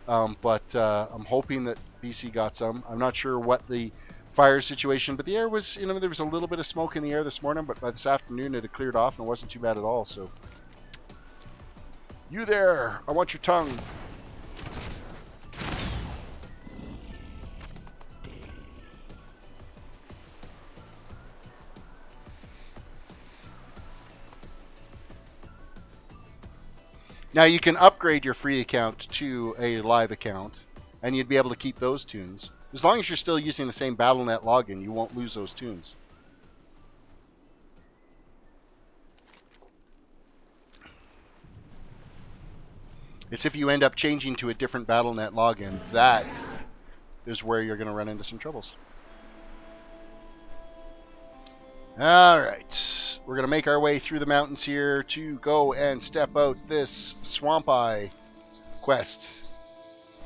But I'm hoping that BC got some. I'm not sure what the fire situation, but the air was, you know, there was a little bit of smoke in the air this morning, but by this afternoon it had cleared off and it wasn't too bad at all. So, you there, I want your tongue. Now you can upgrade your free account to a live account, and you'd be able to keep those tunes. As long as you're still using the same Battle.net login, you won't lose those tunes. It's if you end up changing to a different Battle.net login, that is where you're going to run into some troubles. Alright, we're going to make our way through the mountains here to go and step out this Swamp Eye quest.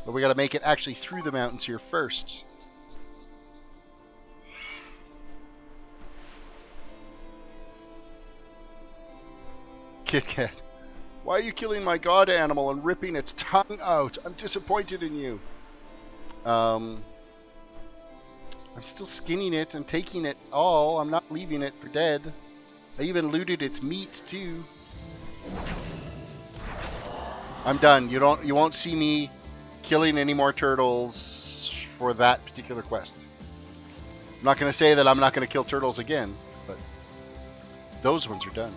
But we got to make it actually through the mountains here first. Kit Kat, why are you killing my god animal and ripping its tongue out? I'm disappointed in you. I'm still skinning it and taking it all. I'm not leaving it for dead. I even looted its meat too. I'm done. You won't see me killing any more turtles for that particular quest. I'm not going to say that I'm not going to kill turtles again, but those ones are done.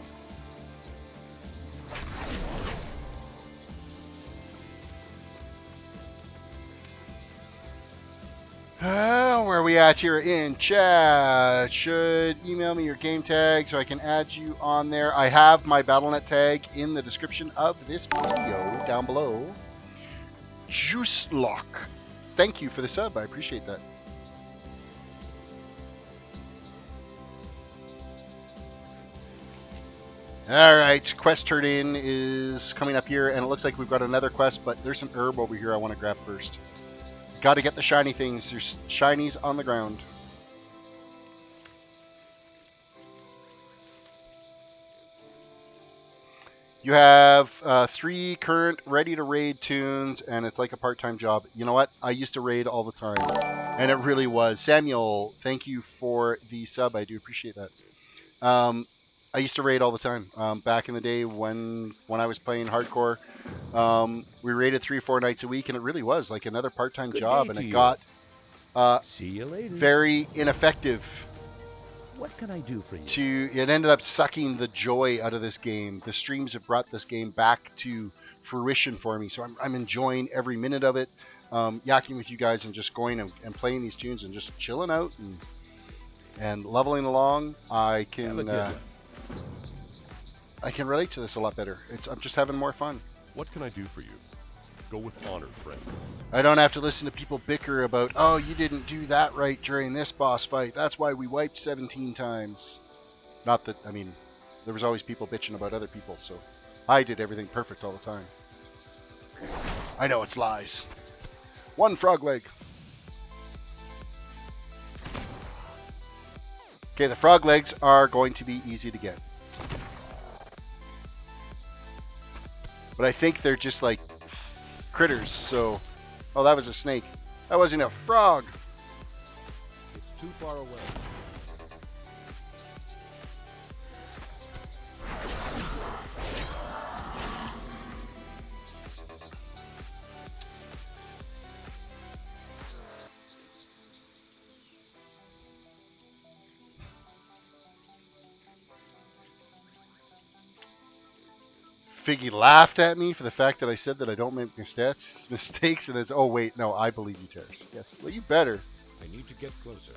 Where are we at here in chat? Should email me your game tag so I can add you on there. I have my Battle.net tag in the description of this video down below. Juice Lock, thank you for the sub. I appreciate that. Alright, quest turn in is coming up here, and it looks like we've got another quest, but there's some herb over here I want to grab first. Got to get the shiny things. There's shinies on the ground. You have 3 current ready to raid tunes, and it's like a part-time job. You know what? I used to raid all the time, and it really was. Samuel, thank you for the sub. I do appreciate that. I used to raid all the time. Back in the day when I was playing hardcore, we raided 3 or 4 nights a week, and it really was like another part-time job, and it got See you later. very ineffective. What can I do for you? It ended up sucking the joy out of this game. The streams have brought this game back to fruition for me, so I'm enjoying every minute of it. Yakking with you guys and just going and playing these tunes and just chilling out and leveling along. I can relate to this a lot better. I'm just having more fun. What can I do for you? Go with honor, friend. I don't have to listen to people bicker about, oh, you didn't do that right during this boss fight. That's why we wiped 17 times. Not that, I mean, there was always people bitching about other people, so I did everything perfect all the time. I know it's lies. 1 frog leg. Okay, the frog legs are going to be easy to get. But I think they're just like critters, so... Oh, that was a snake. That wasn't a frog. It's too far away. Figgy laughed at me for the fact that I said that I don't make mistakes, and it's, oh wait, no, I believe you, Terris. Yes, well, you better. I need to get closer.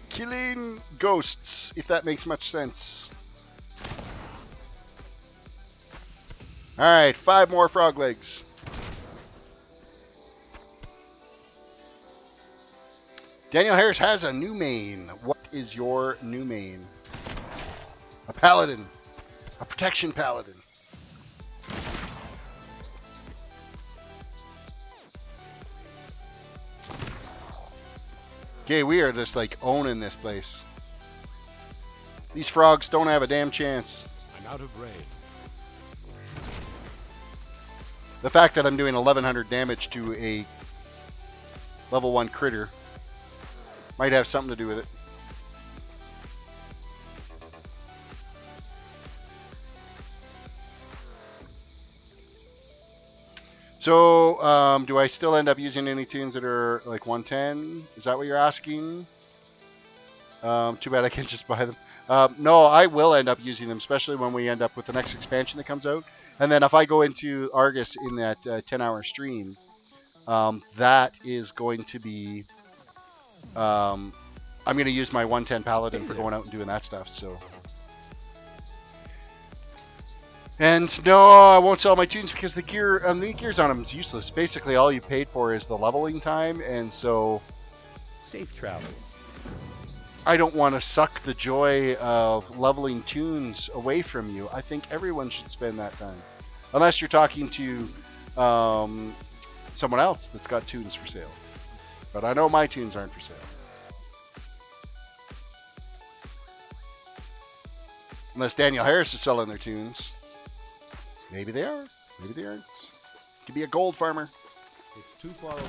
Killing ghosts, if that makes much sense. Alright, 5 more frog legs. Daniel Harris has a new main. What is your new main? A paladin. A protection paladin. Okay, we are just like owning this place. These frogs don't have a damn chance. I'm out of range. The fact that I'm doing 1100 damage to a level 1 critter might have something to do with it. So, do I still end up using any tunes that are like 110? Is that what you're asking? Too bad I can't just buy them. No, I will end up using them, especially when we end up with the next expansion that comes out. And then if I go into Argus in that 10-hour stream, that is going to be... I'm going to use my 110 Paladin for going out and doing that stuff, so... And no, I won't sell my tunes because the gears on them is useless. Basically, all you paid for is the leveling time, and so... Safe travel. I don't want to suck the joy of leveling tunes away from you. I think everyone should spend that time. Unless you're talking to someone else that's got tunes for sale. But I know my tunes aren't for sale. Unless Daniel Harris is selling their tunes. Maybe they are. Maybe they aren't. Could be a gold farmer. It's too far away.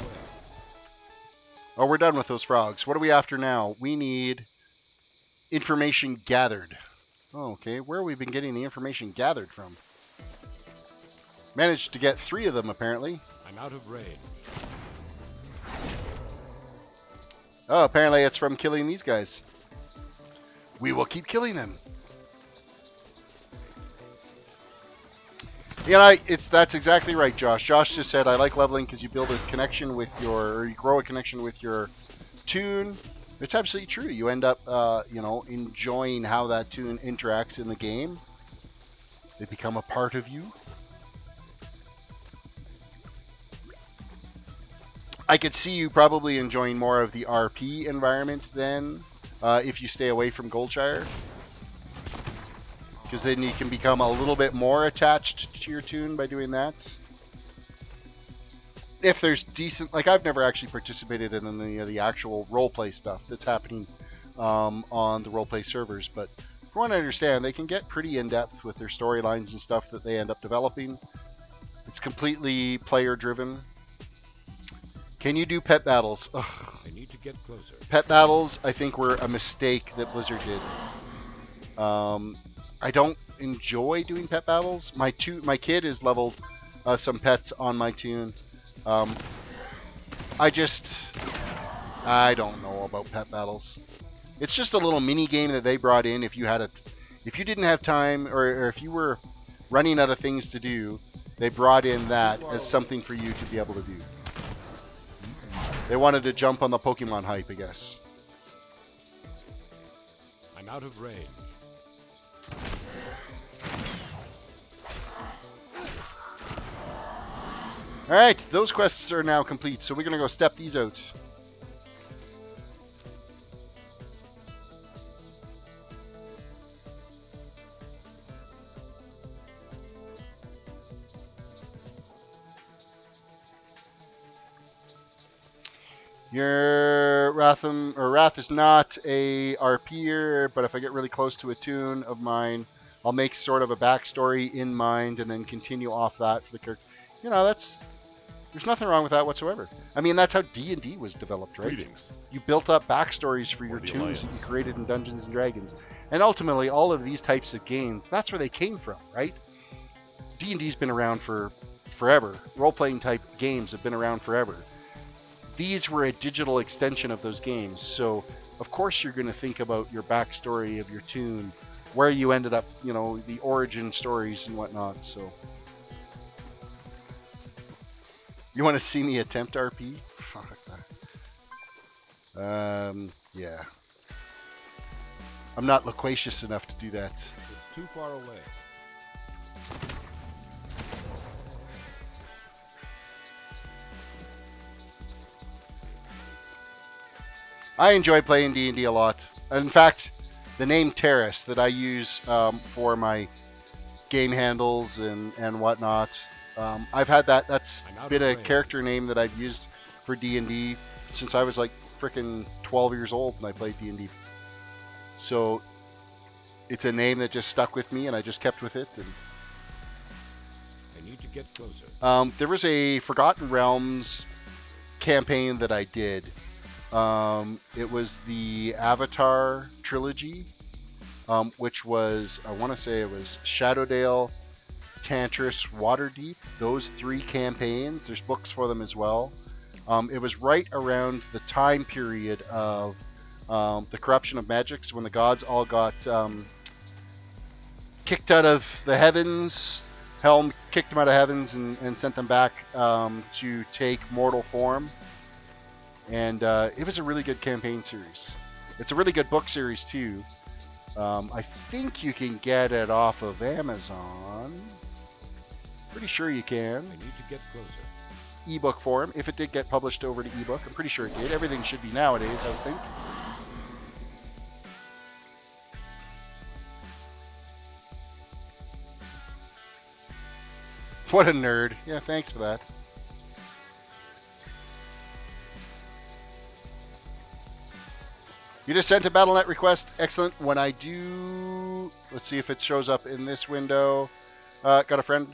Oh, we're done with those frogs. What are we after now? We need information gathered. Oh, okay. Where have we been getting the information gathered from? Managed to get 3 of them, apparently. I'm out of range. Oh, apparently it's from killing these guys. We will keep killing them. You know, that's exactly right, Josh. Josh just said, I like leveling because you build a connection with or you grow a connection with your toon. It's absolutely true. You end up, you know, enjoying how that toon interacts in the game. They become a part of you. I could see you probably enjoying more of the RP environment then, if you stay away from Goldshire. Because then you can become a little bit more attached to your toon by doing that. If there's decent... Like, I've never actually participated in any of the actual roleplay stuff that's happening on the roleplay servers. But from what I understand, they can get pretty in-depth with their storylines and stuff that they end up developing. It's completely player-driven. Can you do pet battles? Ugh. I need to get closer. Pet battles, I think, were a mistake that Blizzard did. I don't enjoy doing pet battles. My kid has leveled some pets on my toon. I don't know about pet battles. It's just a little mini game that they brought in. If you didn't have time, or if you were running out of things to do, they brought in that as something for you to be able to do. They wanted to jump on the Pokemon hype, I guess. I'm out of range. Alright, those quests are now complete, so we're going to go step these out. Your Wrath is not a RPer, but if I get really close to a toon of mine, I'll make sort of a backstory in mind and then continue off that for the character. You know, there's nothing wrong with that whatsoever. I mean, that's how D&D was developed, right? Greetings. You built up backstories for your toons that you created in Dungeons and Dragons. And ultimately, all of these types of games, that's where they came from, right? D&D's been around for forever. Role-playing type games have been around forever. These were a digital extension of those games, so of course you're going to think about your backstory of your toon, where you ended up, you know, the origin stories and whatnot, so... You want to see me attempt RP? Fuck that. Yeah. I'm not loquacious enough to do that. It's too far away. I enjoy playing D&D a lot. In fact, the name Terris that I use for my game handles and whatnot, I've had that. That's been a character name that I've used for D&D since I was like freaking 12 years old when I played D&D. So it's a name that just stuck with me, and I just kept with it. And I need to get closer. there was a Forgotten Realms campaign that I did. It was the Avatar trilogy, which was, I want to say it was Shadowdale, Tantris, Waterdeep. Those 3 campaigns. There's books for them as well. It was right around the time period of the corruption of magics, when the gods all got kicked out of the heavens. Helm kicked them out of heavens and sent them back to take mortal form. And it was a really good campaign series. It's a really good book series too. I think you can get it off of Amazon. Pretty sure you can. I need to get closer. Ebook form, if it did get published over to ebook. I'm pretty sure it did. Everything should be nowadays, I would think. What a nerd. Yeah, thanks for that. You just sent a Battle.net request. Excellent. When I do... Let's see if it shows up in this window. Got a friend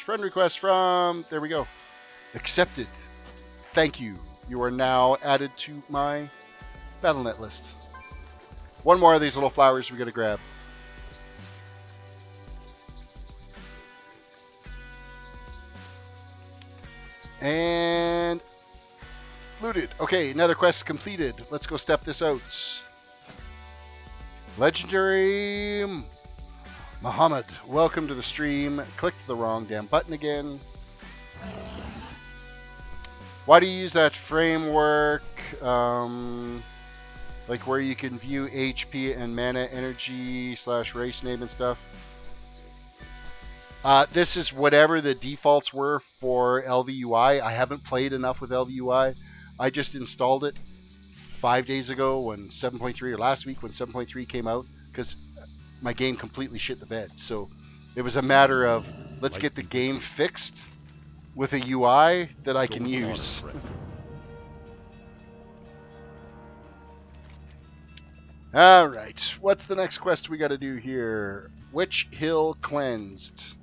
request from... There we go. Accepted. Thank you. You are now added to my Battle.net list. One more of these little flowers we got to grab. And looted. Okay, another quest completed. Let's go step this out. Legendary Muhammad, welcome to the stream. Clicked the wrong damn button again. Why do you use that framework? Like where you can view HP and mana energy / race name and stuff. This is whatever the defaults were for LVUI. I haven't played enough with LVUI. I just installed it 5 days ago when 7.3, or last week when 7.3 came out, because my game completely shit the bed. So it was a matter of, let's get the game fixed with a UI that I can use. Alright, what's the next quest we got to do here? Witch Hill Cleansed.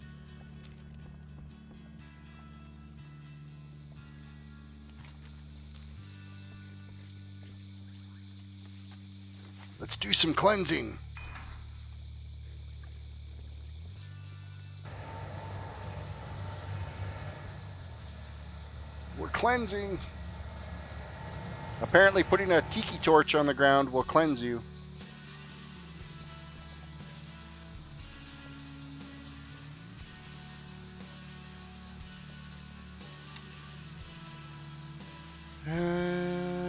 Let's do some cleansing. We're cleansing. Apparently putting a tiki torch on the ground will cleanse you.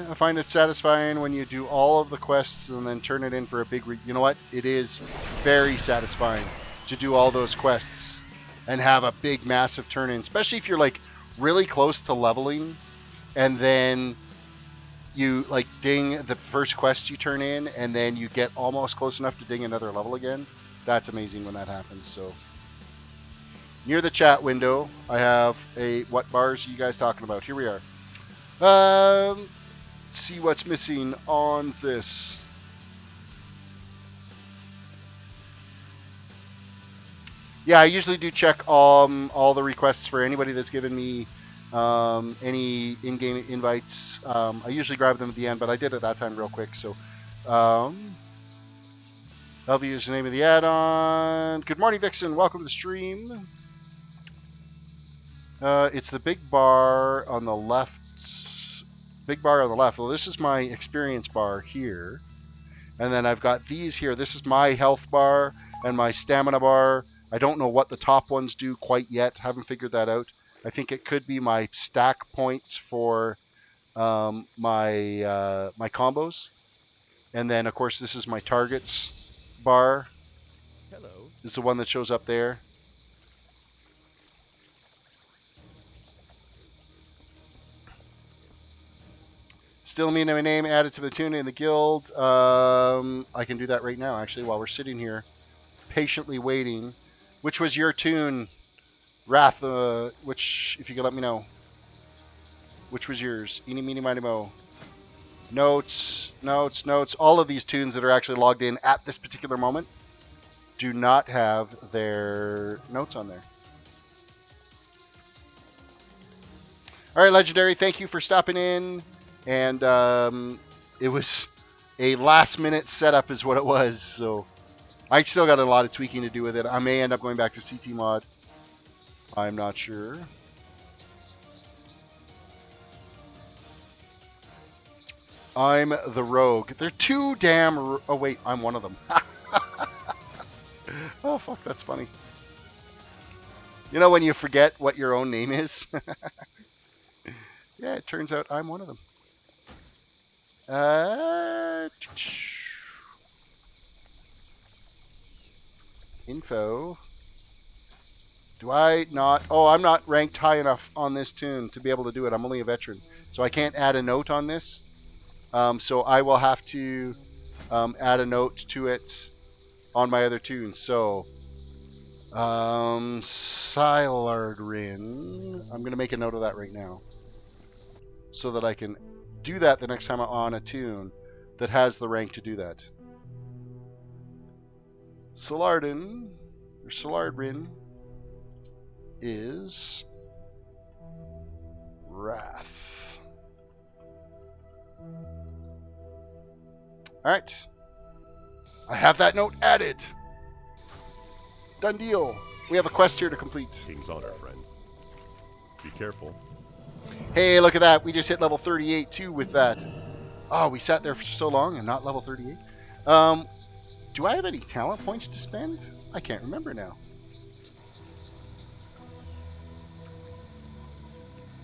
I find it satisfying when you do all of the quests and then turn it in for a big... You know what? It is very satisfying to do all those quests and have a big, massive turn-in. Especially if you're, like, really close to leveling and then you, like, ding the first quest you turn in and then you get almost close enough to ding another level again. That's amazing when that happens, so... Near the chat window, I have a... What bars are you guys talking about? Here we are. See what's missing on this. Yeah, I usually do check all the requests for anybody that's given me any in-game invites. I usually grab them at the end, but I did it that time real quick. So, LV is the name of the add-on. Good morning, Vixen. Welcome to the stream. It's the big bar on the left. Big bar on the left. Well, this is my experience bar here. And then I've got these here. This is my health bar and my stamina bar. I don't know what the top ones do quite yet. Haven't figured that out. I think it could be my stack points for my combos. And then, of course, this is my targets bar. Hello. This is the one that shows up there. Still need my name added to the toon in the guild. I can do that right now, actually, while we're sitting here patiently waiting. Which was your toon, Wrath? Which, if you could let me know. Which was yours? Eeny, meeny, miny, mo. Notes, notes, notes. All of these toons that are actually logged in at this particular moment do not have their notes on there. All right, Legendary, thank you for stopping in. And it was a last-minute setup is what it was. So I still got a lot of tweaking to do with it. I may end up going back to CTMod. I'm not sure. I'm the rogue. They're too damn... Oh, wait. I'm one of them. Oh, fuck. That's funny. You know when you forget what your own name is? Yeah, it turns out I'm one of them. Info. Do I not... Oh, I'm not ranked high enough on this toon to be able to do it. I'm only a veteran. So I can't add a note on this. So I will have to add a note to it on my other toons. So, Silardrin. I'm going to make a note of that right now. So that I can do that the next time I'm on a toon that has the rank to do that. Silardin, or Silardrin, is Wrath. Alright. I have that note added. Done deal. We have a quest here to complete. King's honor, friend. Be careful. Hey, look at that. We just hit level 38 too with that. Oh, we sat there for so long and not level 38. Do I have any talent points to spend? I can't remember now.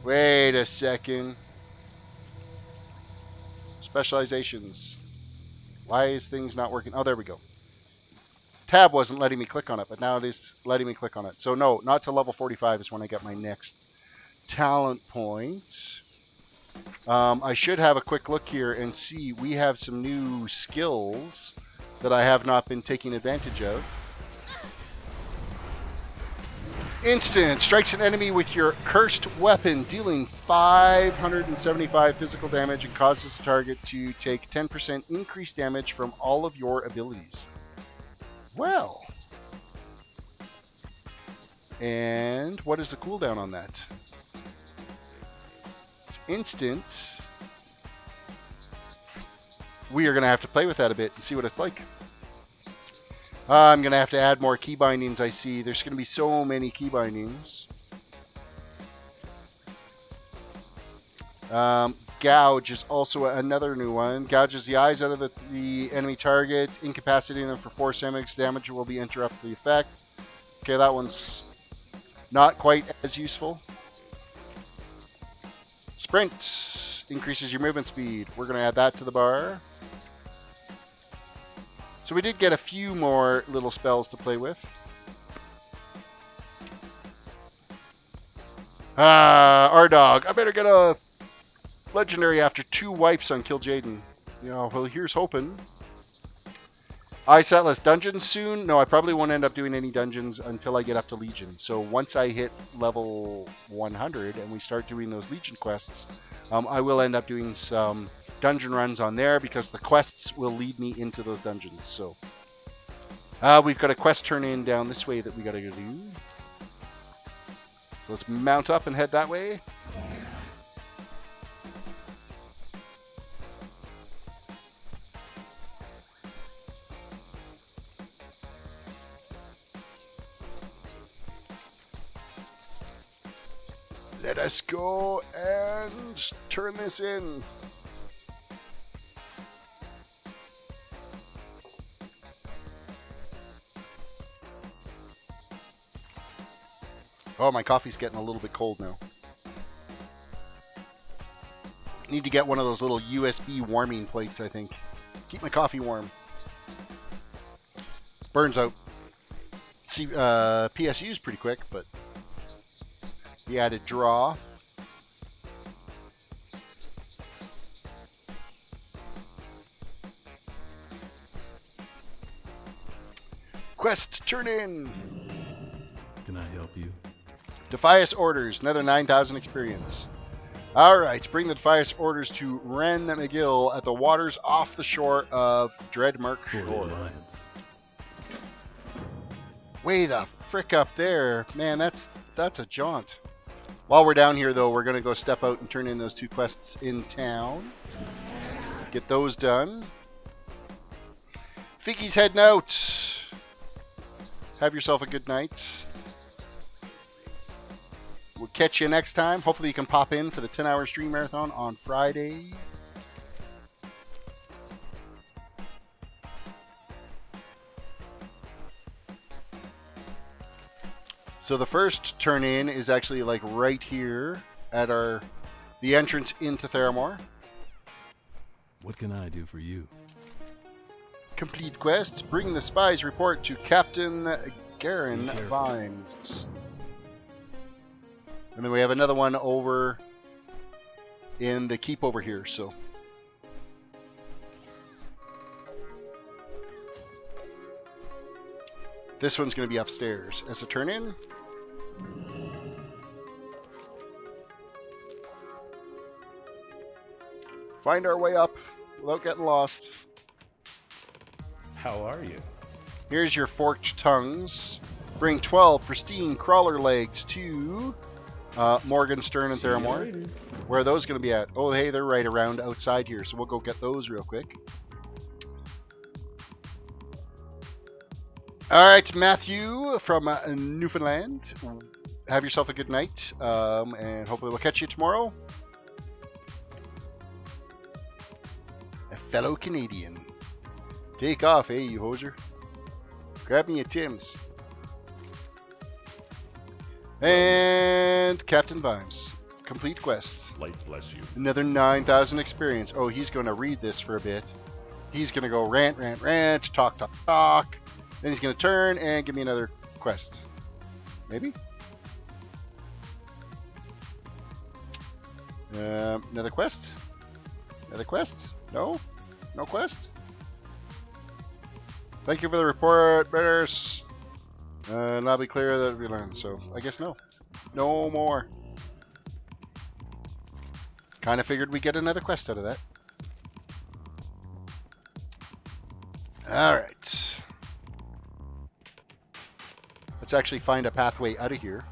Wait a second. Specializations. Why is things not working? Oh, there we go. Tab wasn't letting me click on it, but now it is letting me click on it. So no, not till level 45 is when I get my next talent point. I should have a quick look here and see we have some new skills that I have not been taking advantage of. Instant strikes an enemy with your cursed weapon, dealing 575 physical damage and causes the target to take 10% increased damage from all of your abilities. Well. And what is the cooldown on that? It's instant. We are going to have to play with that a bit and see what it's like. I'm going to have to add more key bindings, I see. There's going to be so many key bindings. Gouge is also another new one. Gouges the eyes out of the enemy target, incapacitating them for 4 seconds. Damage will be interrupt the effect. Okay, that one's not quite as useful. Sprint increases your movement speed. We're going to add that to the bar. So we did get a few more little spells to play with. Our dog. I better get a legendary after 2 wipes on Kill Jaden. You know, well, here's hoping. Set list dungeons soon. No, I probably won't end up doing any dungeons until I get up to Legion. So once I hit level 100 and we start doing those Legion quests, I will end up doing some dungeon runs on there because the quests will lead me into those dungeons. So we've got a quest turn in down this way that we got to go do. So let's mount up and head that way. Let us go and turn this in. Oh, my coffee's getting a little bit cold now. Need to get one of those little USB warming plates, I think. Keep my coffee warm. Burns out. See, PSU is pretty quick, but the added draw. Quest turn in. Can I help you? Defias orders, another 9,000 experience. Alright, bring the defiance orders to Ren McGill at the waters off the shore of Dreadmark For the Shore. Alliance. Way the frick up there. Man, that's a jaunt. While we're down here, though, we're going to go step out and turn in those 2 quests in town. Get those done. Figgy's heading out. Have yourself a good night. We'll catch you next time. Hopefully you can pop in for the 10-hour stream marathon on Friday. So the first turn in is actually like right here at the entrance into Theramore. What can I do for you? Complete quests. Bring the spies report to Captain Garen Be careful. Vimes. And then we have another one over in the keep over here, so. This one's going to be upstairs. As a turn in. Find our way up without getting lost. How are you? Here's your forked tongues. Bring 12 pristine crawler legs to Morgenstern and See you Theramore. later. Where are those going to be at? Oh, hey, they're right around outside here, so we'll go get those real quick. All right, Matthew from Newfoundland. Have yourself a good night, and hopefully we'll catch you tomorrow. A fellow Canadian. Take off, hey, you hoser. Grab me a Tim's. And Captain Vimes. Complete quest. Light bless you. Another 9,000 experience. Oh, he's going to read this for a bit. He's going to go rant, rant, rant, talk, talk, talk. Then he's going to turn and give me another quest. Maybe? Another quest? Another quest? No? No quest? Thank you for the report, Bears. And I'll be clear that we learned. So, I guess no. No more. Kind of figured we'd get another quest out of that. Alright. Let's actually find a pathway out of here.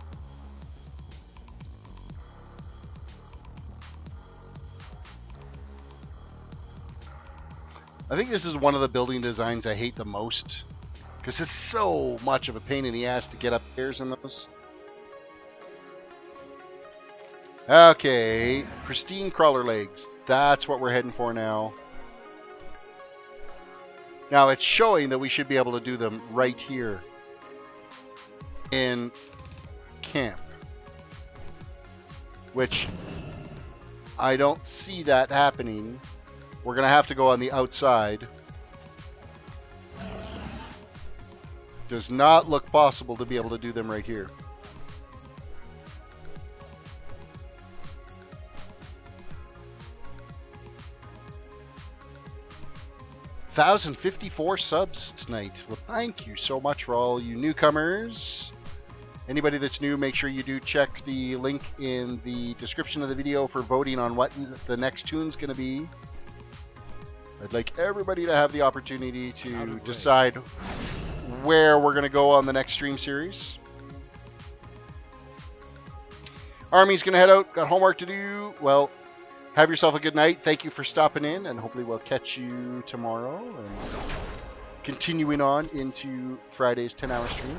I think this is one of the building designs I hate the most. Because it's so much of a pain in the ass to get upstairs in those. Okay, pristine crawler legs. That's what we're heading for now. Now it's showing that we should be able to do them right here in camp. Which I don't see that happening. We're going to have to go on the outside. Does not look possible to be able to do them right here. $1,054 subs tonight. Well, thank you so much for all you newcomers. Anybody that's new, make sure you do check the link in the description of the video for voting on what the next tune's going to be. I'd like everybody to have the opportunity to decide where we're going to go on the next stream series. Army's going to head out. Got homework to do. Well, have yourself a good night. Thank you for stopping in, and hopefully we'll catch you tomorrow. And continuing on into Friday's 10-hour stream.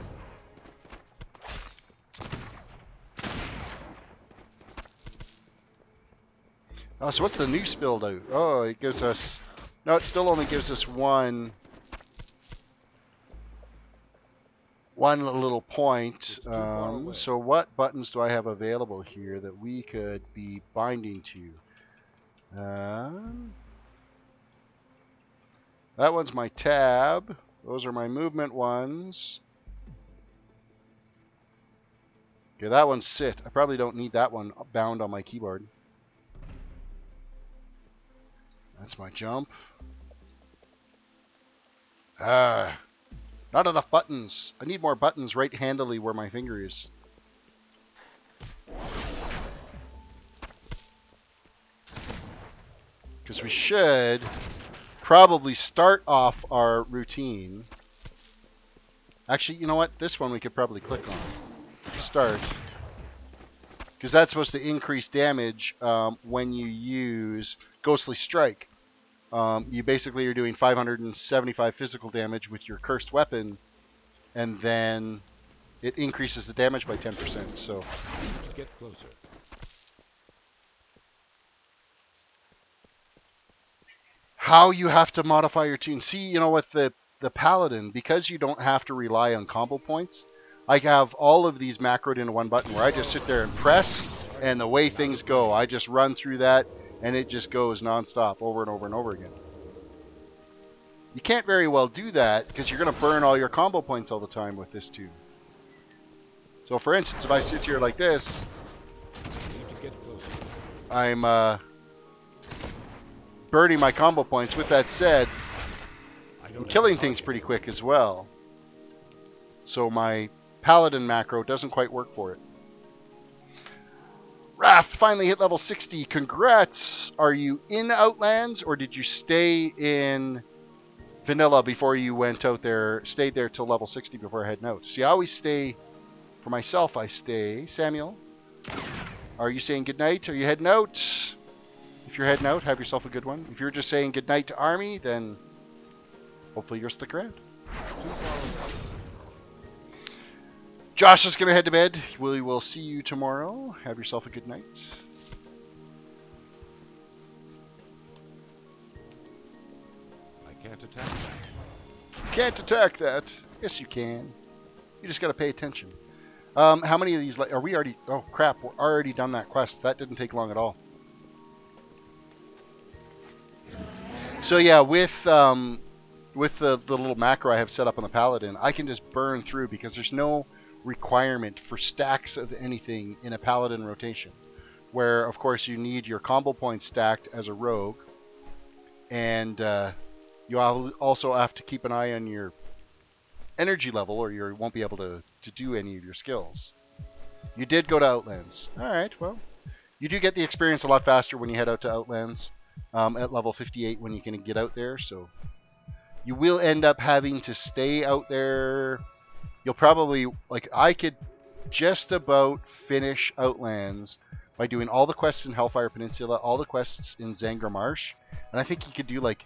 Oh, so what's the new build out? Oh, it gives us... No, it still only gives us one little point. So what buttons do I have available here that we could be binding to? That one's my tab. Those are my movement ones. Okay, that one's sit. I probably don't need that one bound on my keyboard. That's my jump. Not enough buttons. I need more buttons right-handedly where my finger is. Because we should probably start off our routine. Actually, you know what? This one we could probably click on. Start. Because that's supposed to increase damage when you use Ghostly Strike. You basically are doing 575 physical damage with your cursed weapon, and then it increases the damage by 10%. So Get closer. how you have to modify your tune. See, you know, with the Paladin, because you don't have to rely on combo points, I have all of these macroed into one button where I just sit there and press, and the way things go, I just run through that, and it just goes nonstop over and over and over again. You can't very well do that because you're going to burn all your combo points all the time with this tune. So for instance, if I sit here like this, Need to get closer. I'm burning my combo points. With that said, I'm killing things pretty quick as well. So my Paladin macro doesn't quite work for it. Raph finally hit level 60. Congrats! Are you in Outlands or did you stay in Vanilla before you went out there, stayed there till level 60 before heading out? See, I always stay, for myself I stay. Samuel, are you saying goodnight? Are you heading out? If you're heading out, have yourself a good one. If you're just saying goodnight to Army, then hopefully you'll stick around. Josh is going to head to bed. We will see you tomorrow. Have yourself a good night. I can't attack that. Can't attack that. Yes, you can. You just got to pay attention. How many of these are we already? Oh crap! We're already done that quest. That didn't take long at all. So yeah, with the little macro I have set up on the Paladin, I can just burn through because there's no requirement for stacks of anything in a Paladin rotation. Where of course you need your combo points stacked as a rogue, and you also have to keep an eye on your energy level, or you won't be able to do any of your skills. You did go to Outlands. Alright, well, you do get the experience a lot faster when you head out to Outlands at level 58 when you can get out there, so you will end up having to stay out there. You'll probably, like, I could just about finish Outlands by doing all the quests in Hellfire Peninsula, all the quests in Zangra Marsh, and I think you could do like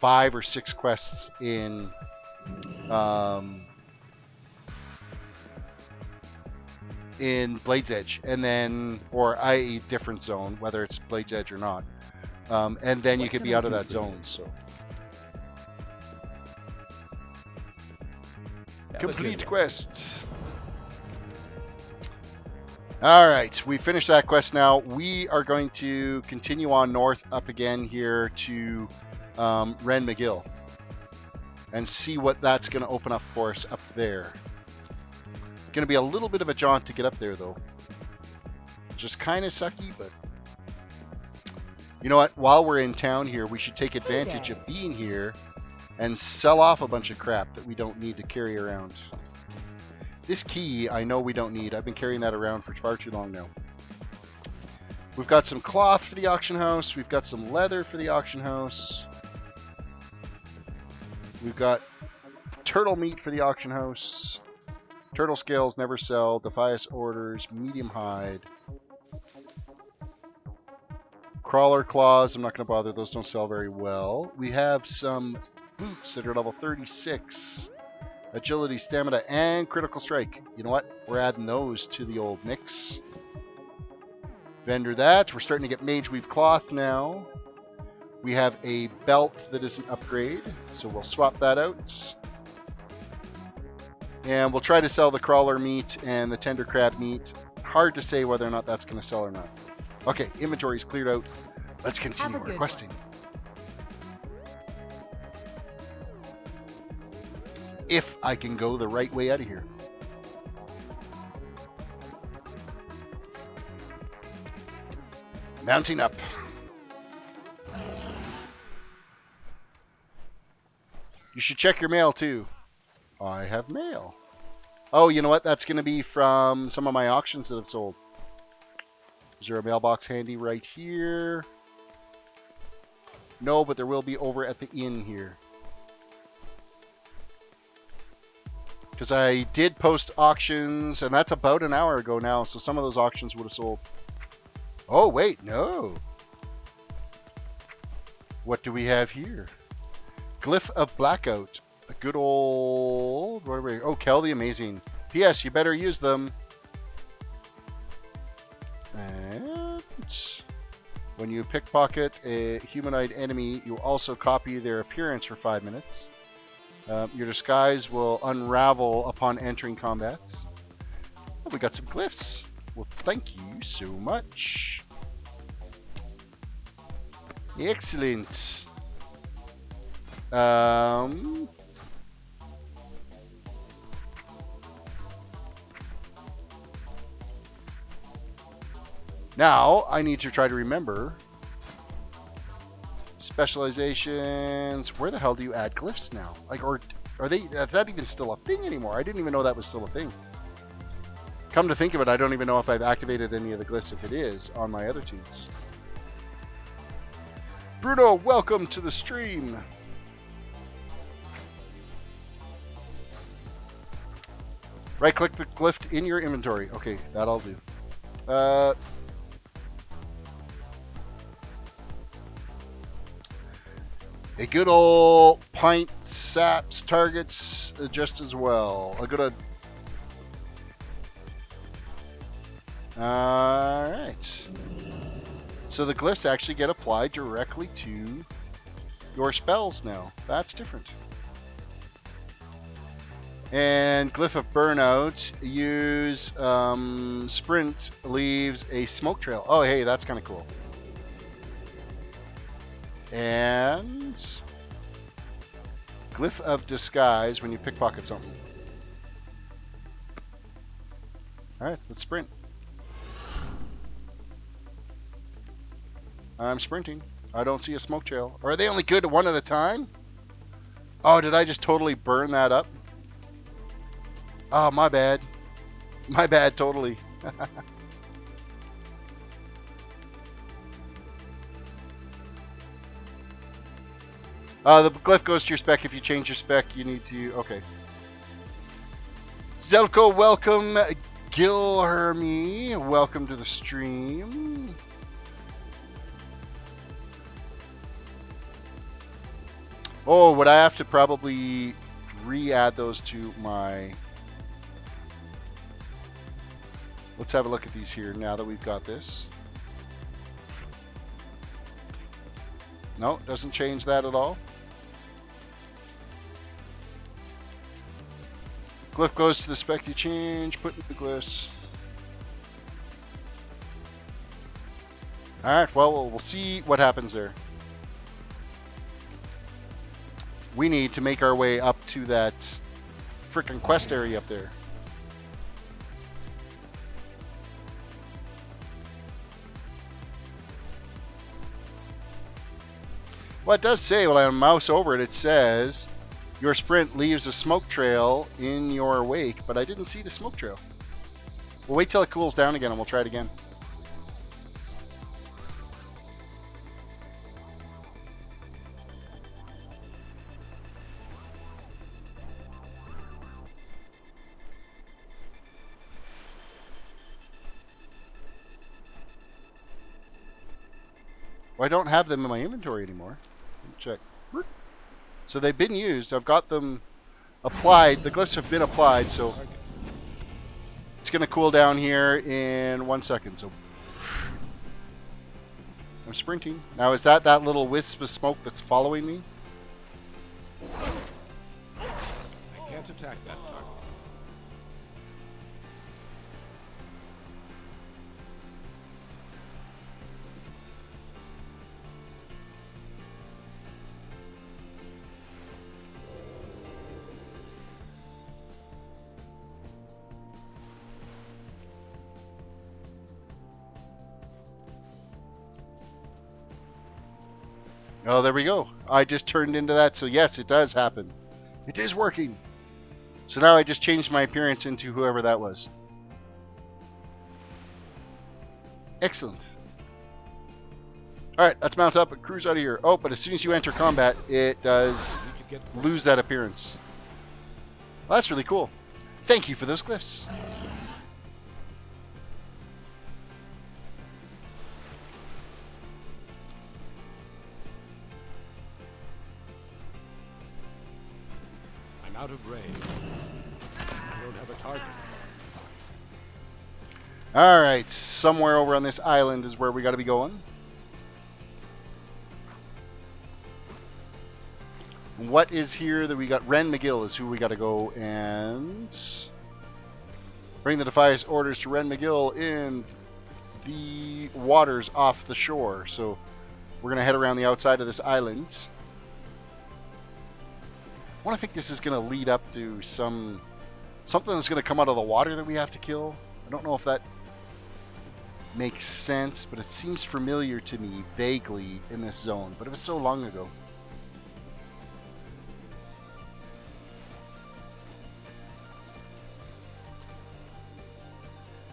5 or 6 quests in Blade's Edge, and then, or i.e. different zone, whether it's Blade's Edge or not, and then you could be out of that zone. So complete quest. Alright, we finished that quest now. We are going to continue on north up again here to Ren McGill and see what that's going to open up for us up there. Going to be a little bit of a jaunt to get up there though. Just kind of sucky, but you know what? While we're in town here, we should take advantage of being here and sell off a bunch of crap that we don't need to carry around. This key, I know we don't need. I've been carrying that around for far too long now. We've got some cloth for the auction house. We've got some leather for the auction house. We've got turtle meat for the auction house. Turtle scales never sell. Defias orders. Medium hide. Crawler claws. I'm not going to bother. Those don't sell very well. We have some boots that are level 36. Agility, stamina, and critical strike. You know what? We're adding those to the old mix. Vendor that. We're starting to get Mage Weave cloth now. We have a belt that is an upgrade, so we'll swap that out. And we'll try to sell the crawler meat and the tender crab meat. Hard to say whether or not that's going to sell or not. Okay, inventory's cleared out. Let's continue our questing. If I can go the right way out of here. Mounting up. You should check your mail too. I have mail. Oh, you know what? That's going to be from some of my auctions that have sold. Is there a mailbox handy right here? No, but there will be over at the inn here. Because I did post auctions, and that's about an hour ago now, so some of those auctions would have sold. Oh, wait, no. What do we have here? Glyph of Blackout. A good old... What are we... Oh, Kel the Amazing. P.S. You better use them. And... When you pickpocket a humanoid enemy, you also copy their appearance for 5 minutes. Your disguise will unravel upon entering combats. Oh, we got some glyphs. Well, thank you so much. Excellent. Now, I need to try to remember specializations. Where the hell do you add glyphs now? Like, or are they? Is that even still a thing anymore? I didn't even know that was still a thing. Come to think of it, I don't even know if I've activated any of the glyphs, if it is, on my other tunes. Bruno, welcome to the stream. Right-click the glyph in your inventory. Okay, that I'll do. A good old pint saps targets just as well. A good... Alright. So the glyphs actually get applied directly to your spells now. That's different. And Glyph of Burnout, use Sprint, leaves a smoke trail. Oh, hey, that's kind of cool. And Glyph of Disguise when you pickpocket something. Alright, let's sprint. I'm sprinting. I don't see a smoke trail. Are they only good one at a time? Oh, did I just totally burn that up? Oh, my bad. My bad, totally. The glyph goes to your spec. If you change your spec, you need to... Okay. Zelko, welcome. Gilhermy, welcome to the stream. Oh, would I have to probably re-add those to my... Let's have a look at these here now that we've got this. No, doesn't change that at all. Glyph goes to the spec you change, put in the glyphs. Alright, well, we'll see what happens there. We need to make our way up to that frickin' quest area up there. Well, it does say, when I mouse over it, it says your sprint leaves a smoke trail in your wake, but I didn't see the smoke trail. We'll wait till it cools down again and we'll try it again. Well, I don't have them in my inventory anymore. Check. So they've been used. I've got them applied. The glyphs have been applied, so it's going to cool down here in 1 second. So I'm sprinting. Now, is that little wisp of smoke that's following me? I can't attack that target. Oh, there we go. I just turned into that, so yes, it does happen. It is working. So now I just changed my appearance into whoever that was. Excellent. Alright, let's mount up and cruise out of here. Oh, but as soon as you enter combat, it does lose that appearance. Well, that's really cool. Thank you for those glyphs. I'm out of range. I don't have a target. Alright, somewhere over on this island is where we got to be going. What is here that we got? Ren McGill is who we got to go and bring the Defias orders to Ren McGill in the waters off the shore. So we're going to head around the outside of this island. I want to think this is going to lead up to something that's going to come out of the water that we have to kill. I don't know if that makes sense, but it seems familiar to me vaguely in this zone. But it was so long ago.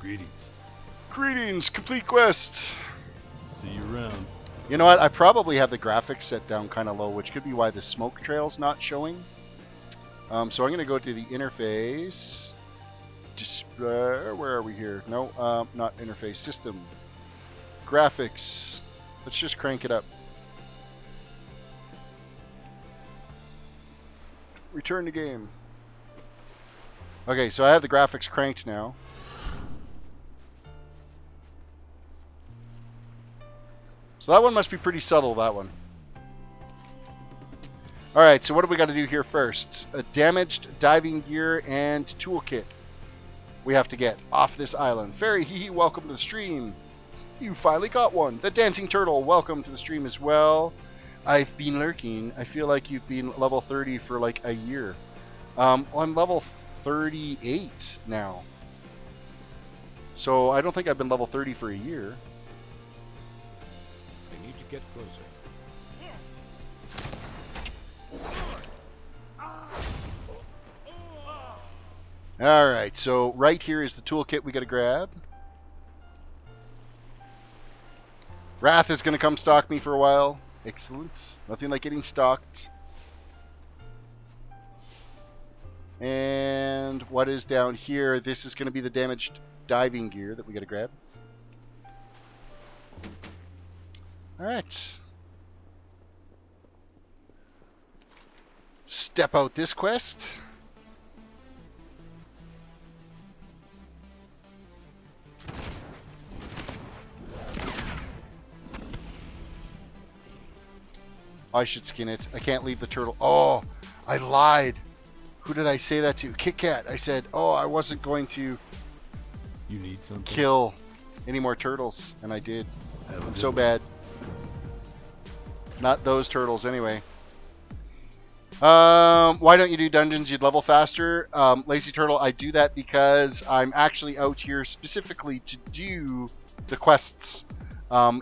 Greetings. Greetings, complete quest. See you around. You know what? I probably have the graphics set down kind of low, which could be why the smoke trail's not showing. So I'm going to go to the interface. Just where are we here? No, not interface. System. Graphics. Let's just crank it up. Return to game. Okay, so I have the graphics cranked now. So that one must be pretty subtle, that one. Alright, so what do we got to do here first? A damaged diving gear and toolkit we have to get off this island. Fairy, hee, welcome to the stream. You finally got one. The Dancing Turtle, welcome to the stream as well. I've been lurking. I feel like you've been level 30 for like a year. Well, I'm level 38 now. So I don't think I've been level 30 for a year. I need to get closer. Alright, so right here is the toolkit we gotta grab. Wrath is gonna come stalk me for a while. Excellent. Nothing like getting stalked. And what is down here? This is gonna be the damaged diving gear that we gotta grab. Alright. Step out this quest. I should skin it. I can't leave the turtle. Oh, I lied. Who did I say that to? Kit Kat. I said, oh, I wasn't going to You need something? kill any more turtles, and I did. Have a I'm good so one. bad. Not those turtles, anyway. Why don't you do dungeons? You'd level faster. Lazy Turtle, I do that because I'm actually out here specifically to do the quests.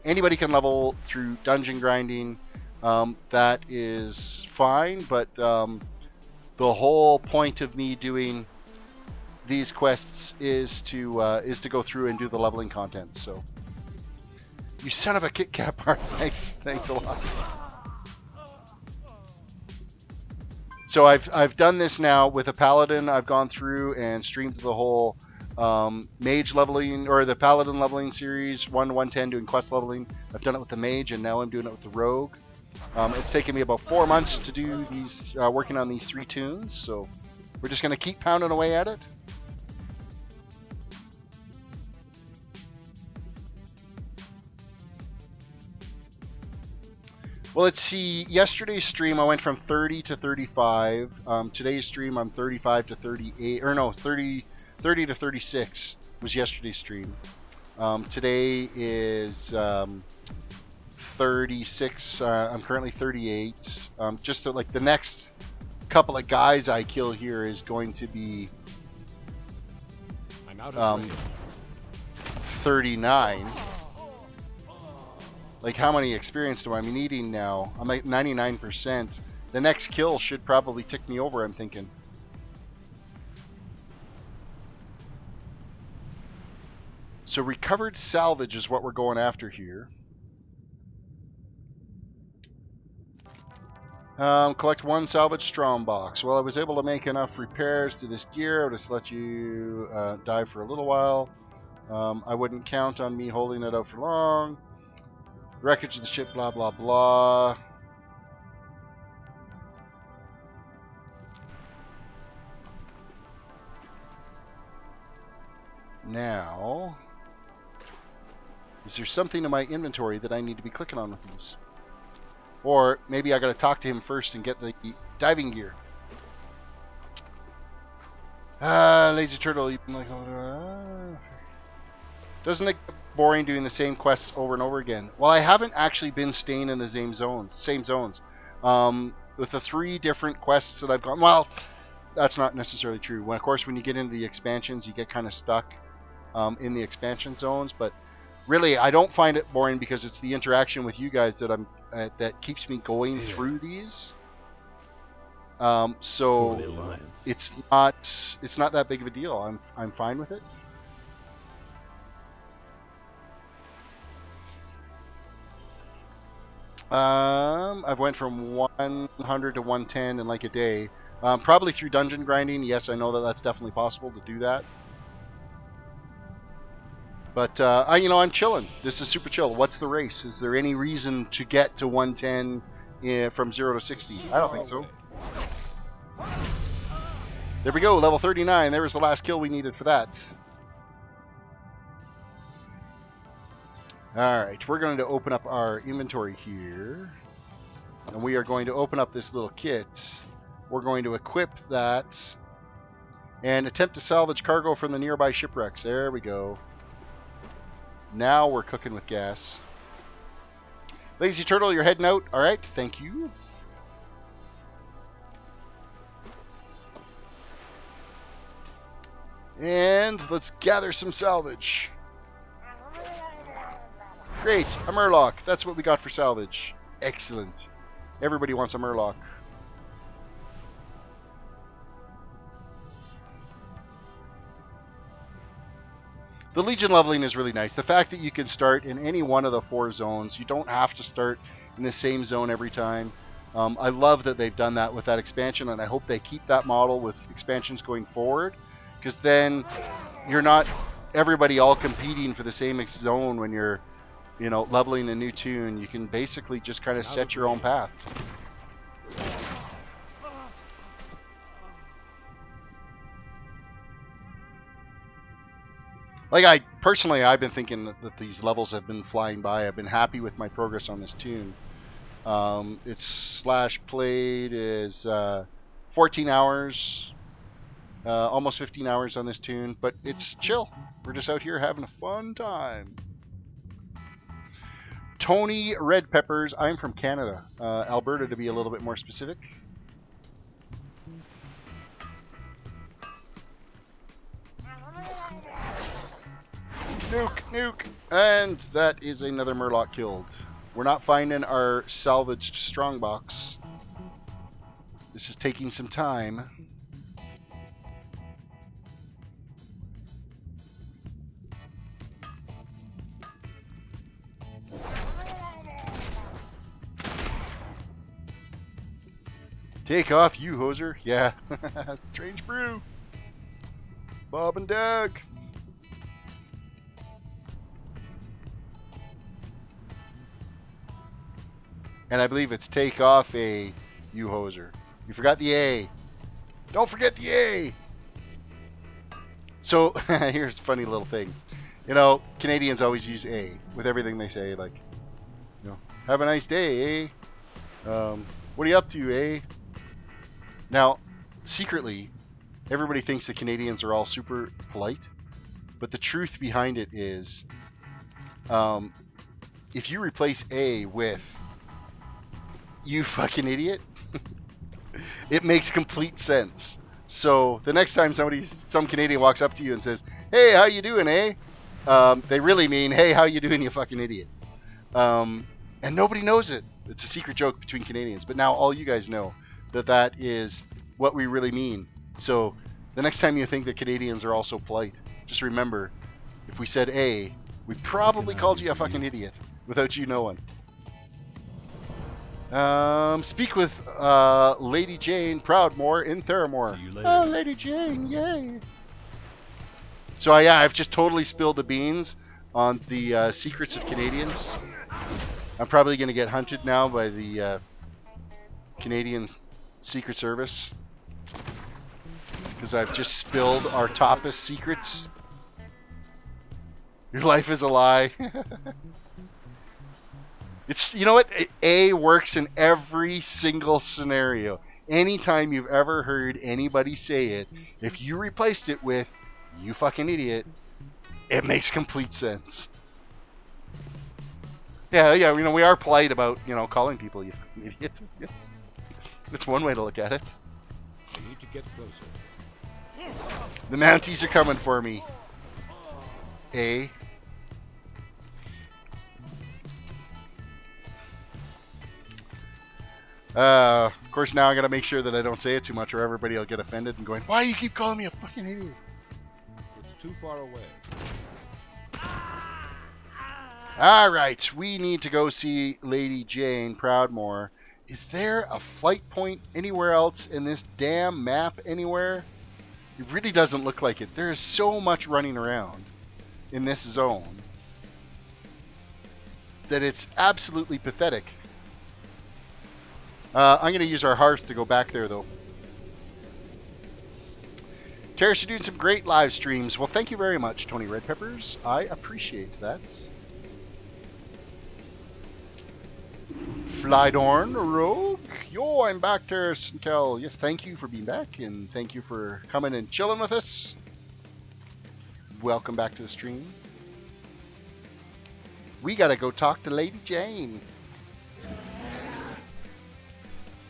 Anybody can level through dungeon grinding. That is fine, but the whole point of me doing these quests is to go through and do the leveling content. So, you son of a Kit Kat bar! Thanks a lot. So I've done this now with a paladin. I've gone through and streamed the whole mage leveling, or the paladin leveling series 1 to 110, doing quest leveling. I've done it with the mage, and now I'm doing it with the rogue. It's taken me about 4 months to do these, working on these 3 tunes. So we're just gonna keep pounding away at it. Well, let's see. Yesterday's stream, I went from 30 to 35. Today's stream, I'm 35 to 38. Or no, 30 to 36 was yesterday's stream. Today is 36. I'm currently 38. Just like the next couple of guys I kill here is going to be I'm out of range. 39. Like, how many experience do I be needing now? I'm at 99%. The next kill should probably tick me over, I'm thinking. So recovered salvage is what we're going after here. Collect 1 salvage strong box. Well, I was able to make enough repairs to this gear. I'll just let you dive for a little while. I wouldn't count on me holding it out for long. Wreckage of the ship, blah, blah, blah. Now, is there something in my inventory that I need to be clicking on with these? Or maybe I gotta talk to him first and get the diving gear. Lazy turtle, you like, doesn't it get boring doing the same quests over and over again? Well, I haven't actually been staying in the same zones. With the 3 different quests that I've gone, well, that's not necessarily true. Of course, when you get into the expansions, you get kind of stuck in the expansion zones. But really, I don't find it boring because it's the interaction with you guys that that keeps me going through these. So it's not that big of a deal. I'm fine with it. I've went from 100 to 110 in like a day. Probably through dungeon grinding. Yes, I know that that's definitely possible to do that. But I'm chilling. This is super chill. What's the race? Is there any reason to get to 110 from 0 to 60? I don't think so. There we go, level 39. There was the last kill we needed for that. Alright, we're going to open up our inventory here. And we are going to open up this little kit. We're going to equip that. And attempt to salvage cargo from the nearby shipwrecks. There we go. Now we're cooking with gas. Lazy Turtle, you're heading out. Alright, thank you. And let's gather some salvage. Great, a Murloc. That's what we got for salvage. Excellent. Everybody wants a Murloc. The Legion leveling is really nice. The fact that you can start in any one of the 4 zones. You don't have to start in the same zone every time. I love that they've done that with that expansion, and I hope they keep that model with expansions going forward. Because then you're not everybody all competing for the same zone when you're, leveling a new toon. You can basically just kind of set your own path. Like I've been thinking that these levels have been flying by. I've been happy with my progress on this toon. Its /played is 14 hours. Almost 15 hours on this toon, but it's chill. We're just out here having a fun time. Tony Red Peppers. I'm from Canada. Alberta, to be a little bit more specific. Nuke, nuke. And that is another Murloc killed. We're not finding our salvaged strongbox. This is taking some time. Take off, you hoser. Yeah. Strange brew. Bob and Doug. And I believe it's take off a you hoser. You forgot the A. Don't forget the A. So here's a funny little thing. Canadians always use A with everything they say. Like, have a nice day, eh? What are you up to, eh? Now, secretly, everybody thinks the Canadians are all super polite, but the truth behind it is, if you replace A with "you fucking idiot," it makes complete sense. So the next time some Canadian walks up to you and says, "Hey, how you doing, eh?" They really mean, "Hey, how you doing, you fucking idiot." And nobody knows it. It's a secret joke between Canadians, but now all you guys know that is what we really mean. So the next time you think that Canadians are also polite, just remember, if we said A, we probably called you a fucking idiot without you knowing. Speak with Lady Jane Proudmore in Theramore. See you later. Oh, Lady Jane, yay! So yeah, I've just totally spilled the beans on the secrets of Canadians. I'm probably going to get hunted now by the Canadian Secret Service because I've just spilled our toppest secrets. Your life is a lie. It's, you know what? A works in every single scenario. Anytime you've ever heard anybody say it, if you replaced it with "you fucking idiot," it makes complete sense. Yeah, you know, we are polite about, you know, calling people "you fucking idiot." It's one way to look at it. I need to get closer. The Mounties are coming for me. A. Of course, now I gotta make sure that I don't say it too much, or everybody will get offended and going, "Why do you keep calling me a fucking idiot?" It's too far away. All right, we need to go see Lady Jane Proudmore. Is there a flight point anywhere else in this damn map anywhere? It really doesn't look like it. There is so much running around in this zone that it's absolutely pathetic. I'm going to use our hearth to go back there, though. Terris, you're doing some great live streams. Well, thank you very much, Tony Red Peppers. I appreciate that. Flydorn, Rogue. Yo, I'm back, Terris and Kel. Yes, thank you for being back, and thank you for coming and chilling with us. Welcome back to the stream. We got to go talk to Lady Jane.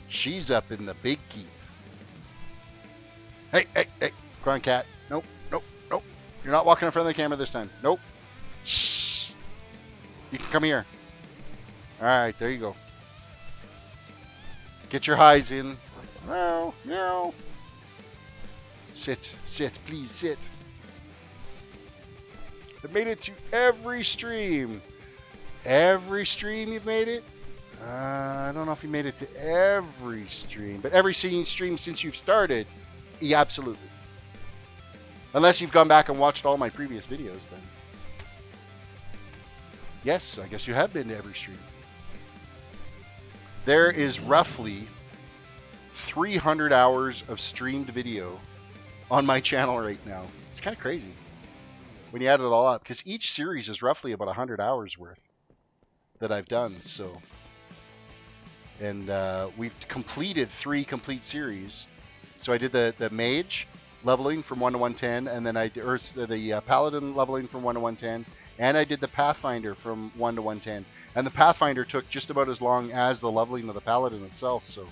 She's up in the big keep. Hey, hey, hey. Come on, cat. Nope, nope, nope. You're not walking in front of the camera this time. Nope. Shh. You can come here. Alright, there you go. Get your highs in. Meow, meow. Sit, sit, please sit. I've made it to every stream. Every stream you've made it? I don't know if you made it to every stream, but every stream since you've started, yeah, absolutely. Unless you've gone back and watched all my previous videos, then. Yes, I guess you have been to every stream. There is roughly 300 hours of streamed video on my channel right now. It's kind of crazy when you add it all up, because each series is roughly about 100 hours worth that I've done, so... And we've completed 3 complete series. So I did the mage leveling from 1 to 110, and then the paladin leveling from 1 to 110, and I did the pathfinder from 1 to 110. And the pathfinder took just about as long as the leveling of the paladin itself. So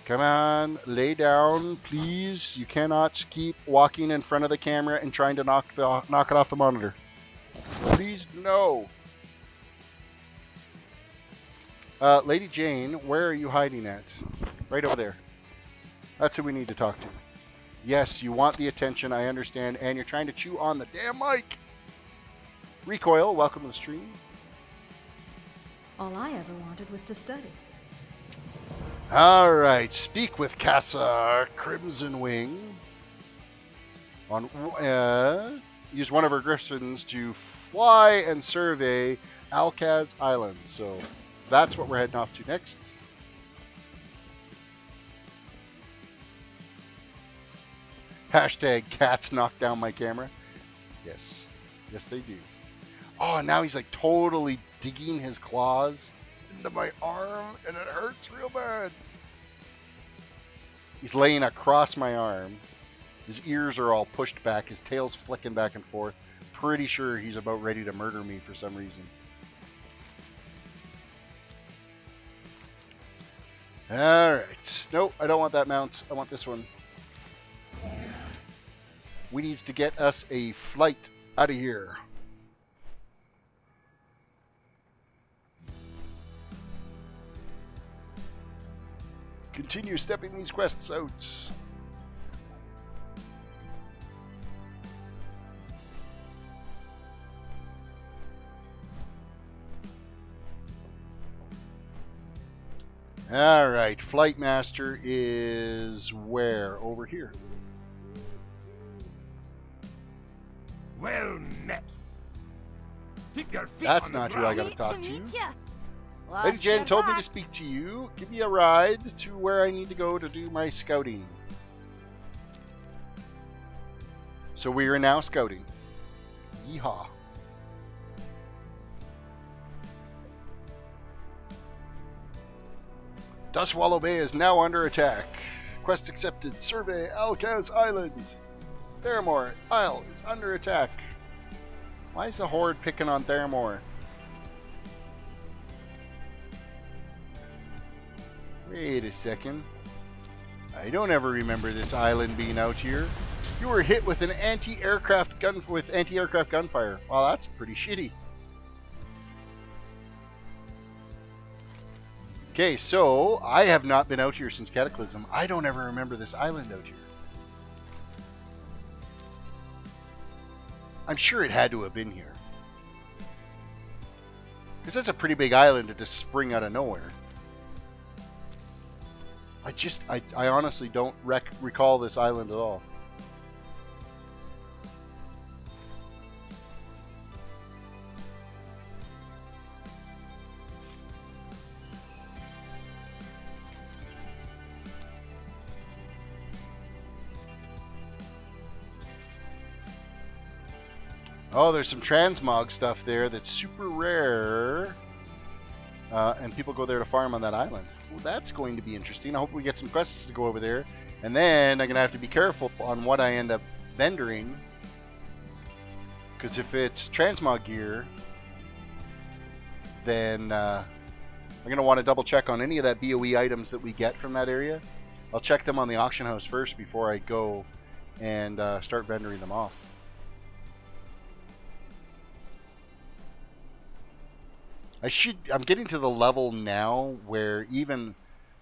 come on, lay down, please. You cannot keep walking in front of the camera and trying to knock it off the monitor. Please, no. Lady Jane, where are you hiding at? Right over there. That's who we need to talk to. Yes, you want the attention, I understand, and you're trying to chew on the damn mic. Recoil, welcome to the stream. All I ever wanted was to study. Alright, speak with Casa Crimson Wing. Use one of her griffins to fly and survey Alcaz Island. So that's what we're heading off to next. Hashtag cats knock down my camera. Yes. Yes, they do. Oh, now he's like totally digging his claws into my arm, and it hurts real bad. He's laying across my arm. His ears are all pushed back. His tail's flicking back and forth. Pretty sure he's about ready to murder me for some reason. Alright. Nope, I don't want that mount. I want this one. We need to get us a flight out of here. Continue stepping these quests out. All right, Flight Master is where? Over here. Well met. Keep your feet That's on the not who I ground. gotta talk to. ya. Lady Jen told me to speak to you. Give me a ride to where I need to go to do my scouting. So we are now scouting. Yeehaw. Dustwallow Bay is now under attack. Quest accepted. Survey Alcaz Island. Theramore Isle is under attack. Why is the Horde picking on Theramore? Wait a second. I don't ever remember this island being out here. You were hit with an anti-aircraft gunfire. Well, that's pretty shitty. Okay, so I have not been out here since Cataclysm. I don't ever remember this island out here. I'm sure it had to have been here. Because that's a pretty big island to just spring out of nowhere. I honestly don't recall this island at all. Oh, there's some transmog stuff there that's super rare. And people go there to farm on that island. Well, that's going to be interesting. I hope we get some quests to go over there. And then I'm going to have to be careful on what I end up vendoring. Because if it's transmog gear, then I'm going to want to double check on any of that BOE items that we get from that area. I'll check them on the auction house first before I go and start vendoring them off. I'm getting to the level now where even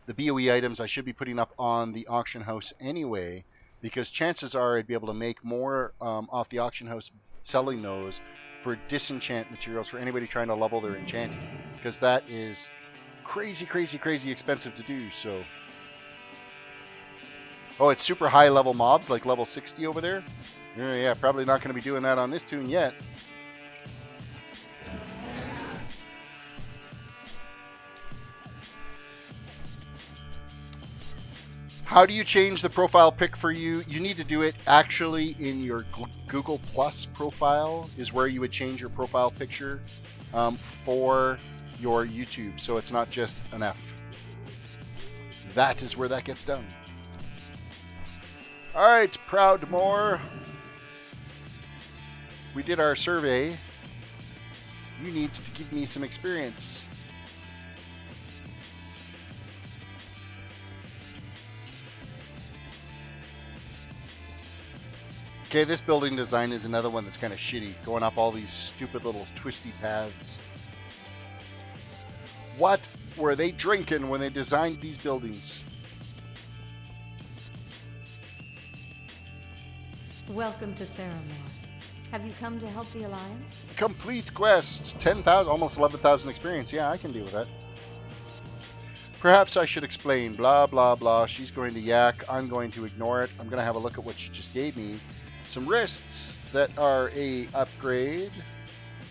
the BOE items I should be putting up on the auction house anyway, because chances are I'd be able to make more off the auction house selling those for disenchant materials for anybody trying to level their enchanting, because that is crazy, crazy, crazy expensive to do. So, oh, it's super high level mobs like level 60 over there. Yeah, probably not going to be doing that on this toon yet. How do you change the profile pic for you? You need to do it actually in your Google Plus profile is where you would change your profile picture for your YouTube. So it's not just an F. That is where that gets done. All right, Proudmoore. We did our survey. You need to give me some experience. Okay, this building design is another one that's kind of shitty, going up all these stupid little twisty paths. What were they drinking when they designed these buildings? Welcome to Theramore. Have you come to help the Alliance? Complete quests, 10,000, almost 11,000 experience. Yeah, I can deal with that. Perhaps I should explain, blah, blah, blah. She's going to yak. I'm going to ignore it. I'm going to have a look at what she just gave me. Some wrists that are a upgrade.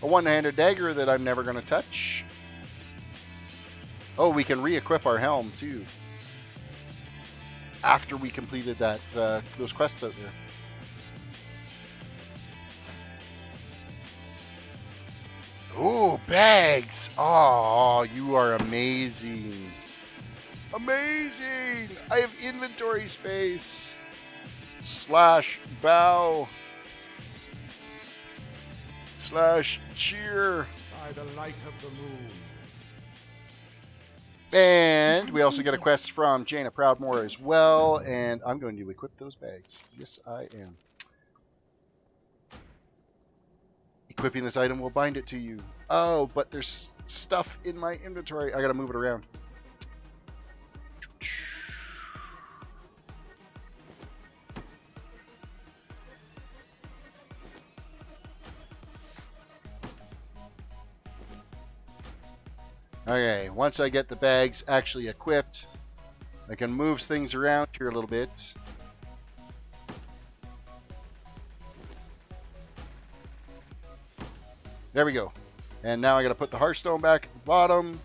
A one-handed dagger that I'm never going to touch. Oh, we can re-equip our helm too. After we completed that those quests out there. Ooh, bags! Oh, you are amazing. Amazing! I have inventory space. / bow. / cheer. By the light of the moon. And we also get a quest from Jaina Proudmoore as well. And I'm going to equip those bags. Yes, I am. Equipping this item will bind it to you. Oh, but there's stuff in my inventory. I gotta move it around. Okay, once I get the bags actually equipped, I can move things around here a little bit. There we go. And now I got to put the Hearthstone back at the bottom.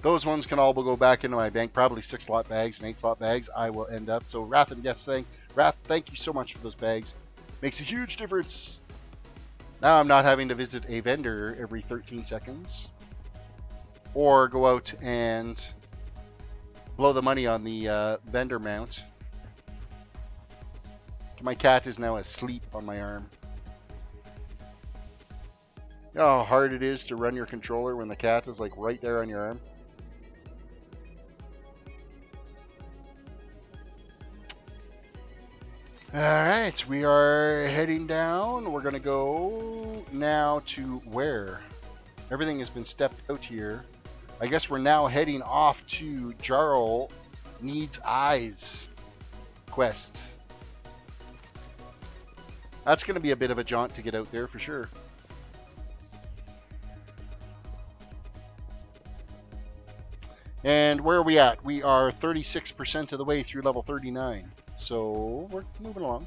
Those ones can all go back into my bank. Probably 6 slot bags and 8 slot bags I will end up. So Wrath and Guest thing. Wrath, thank you so much for those bags. Makes a huge difference. Now I'm not having to visit a vendor every 13 seconds. Or go out and blow the money on the vendor mount. My cat is now asleep on my arm. You know how hard it is to run your controller when the cat is like right there on your arm? Alright, we are heading down. We're going to go now to where? Everything has been stepped out here. I guess we're now heading off to Jarl Needs Eyes quest. That's going to be a bit of a jaunt to get out there for sure. And where are we at? We are 36% of the way through level 39. So we're moving along.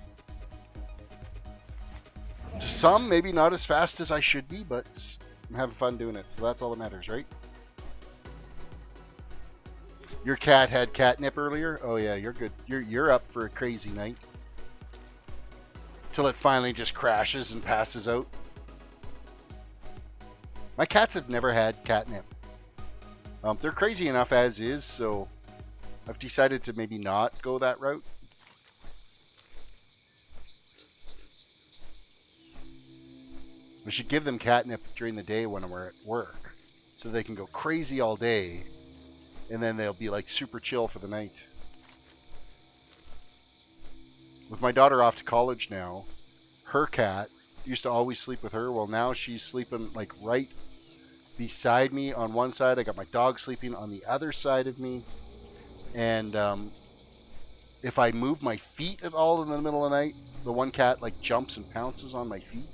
Some, maybe not as fast as I should be, but I'm having fun doing it. So that's all that matters, right? Your cat had catnip earlier? Oh yeah, you're good. You're up for a crazy night. Till it finally just crashes and passes out. My cats have never had catnip. They're crazy enough as is, so I've decided to maybe not go that route. We should give them catnip during the day when we're at work, so they can go crazy all day, and then they'll be like super chill for the night. With my daughter off to college now, her cat used to always sleep with her. Well, now she's sleeping like right beside me on one side. I got my dog sleeping on the other side of me. And if I move my feet at all in the middle of the night, the one cat like jumps and pounces on my feet.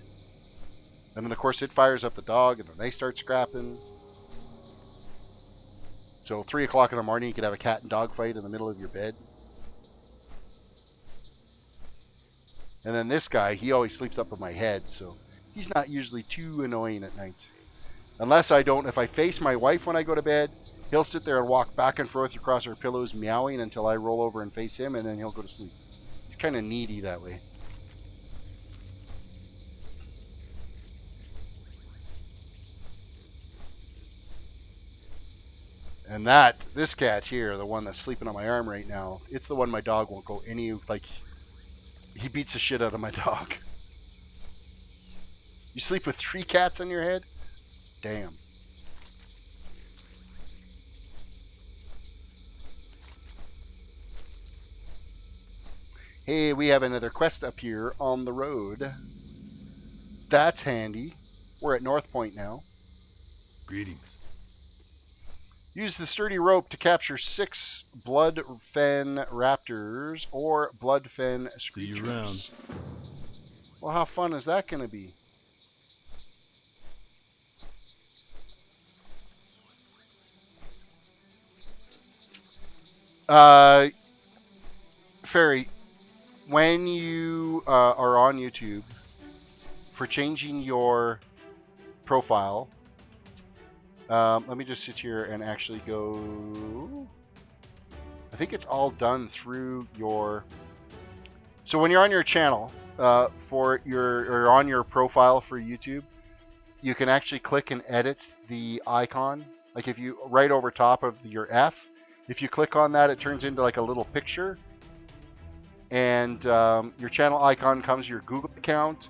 And then of course it fires up the dog and then they start scrapping. So 3 o'clock in the morning you could have a cat and dog fight in the middle of your bed. And then this guy, he always sleeps up on my head, so he's not usually too annoying at night. Unless I don't, if I face my wife when I go to bed, he'll sit there and walk back and forth across our pillows meowing until I roll over and face him, and then he'll go to sleep. He's kind of needy that way. And this cat here, the one that's sleeping on my arm right now, it's the one my dog won't go any, like, he beats the shit out of my dog. You sleep with 3 cats on your head? Damn. Hey, we have another quest up here on the road. That's handy. We're at North Point now. Greetings. Use the sturdy rope to capture 6 bloodfen raptors or bloodfen screechers. See you around. Well, how fun is that going to be? Fairy, when you are on YouTube, for changing your profile, let me just sit here and actually go. I think it's all done through your. So when you're on your channel, or on your profile for YouTube, you can actually click and edit the icon. Like if you right over top of your F, if you click on that, it turns into like a little picture, and your channel icon comes your Google account.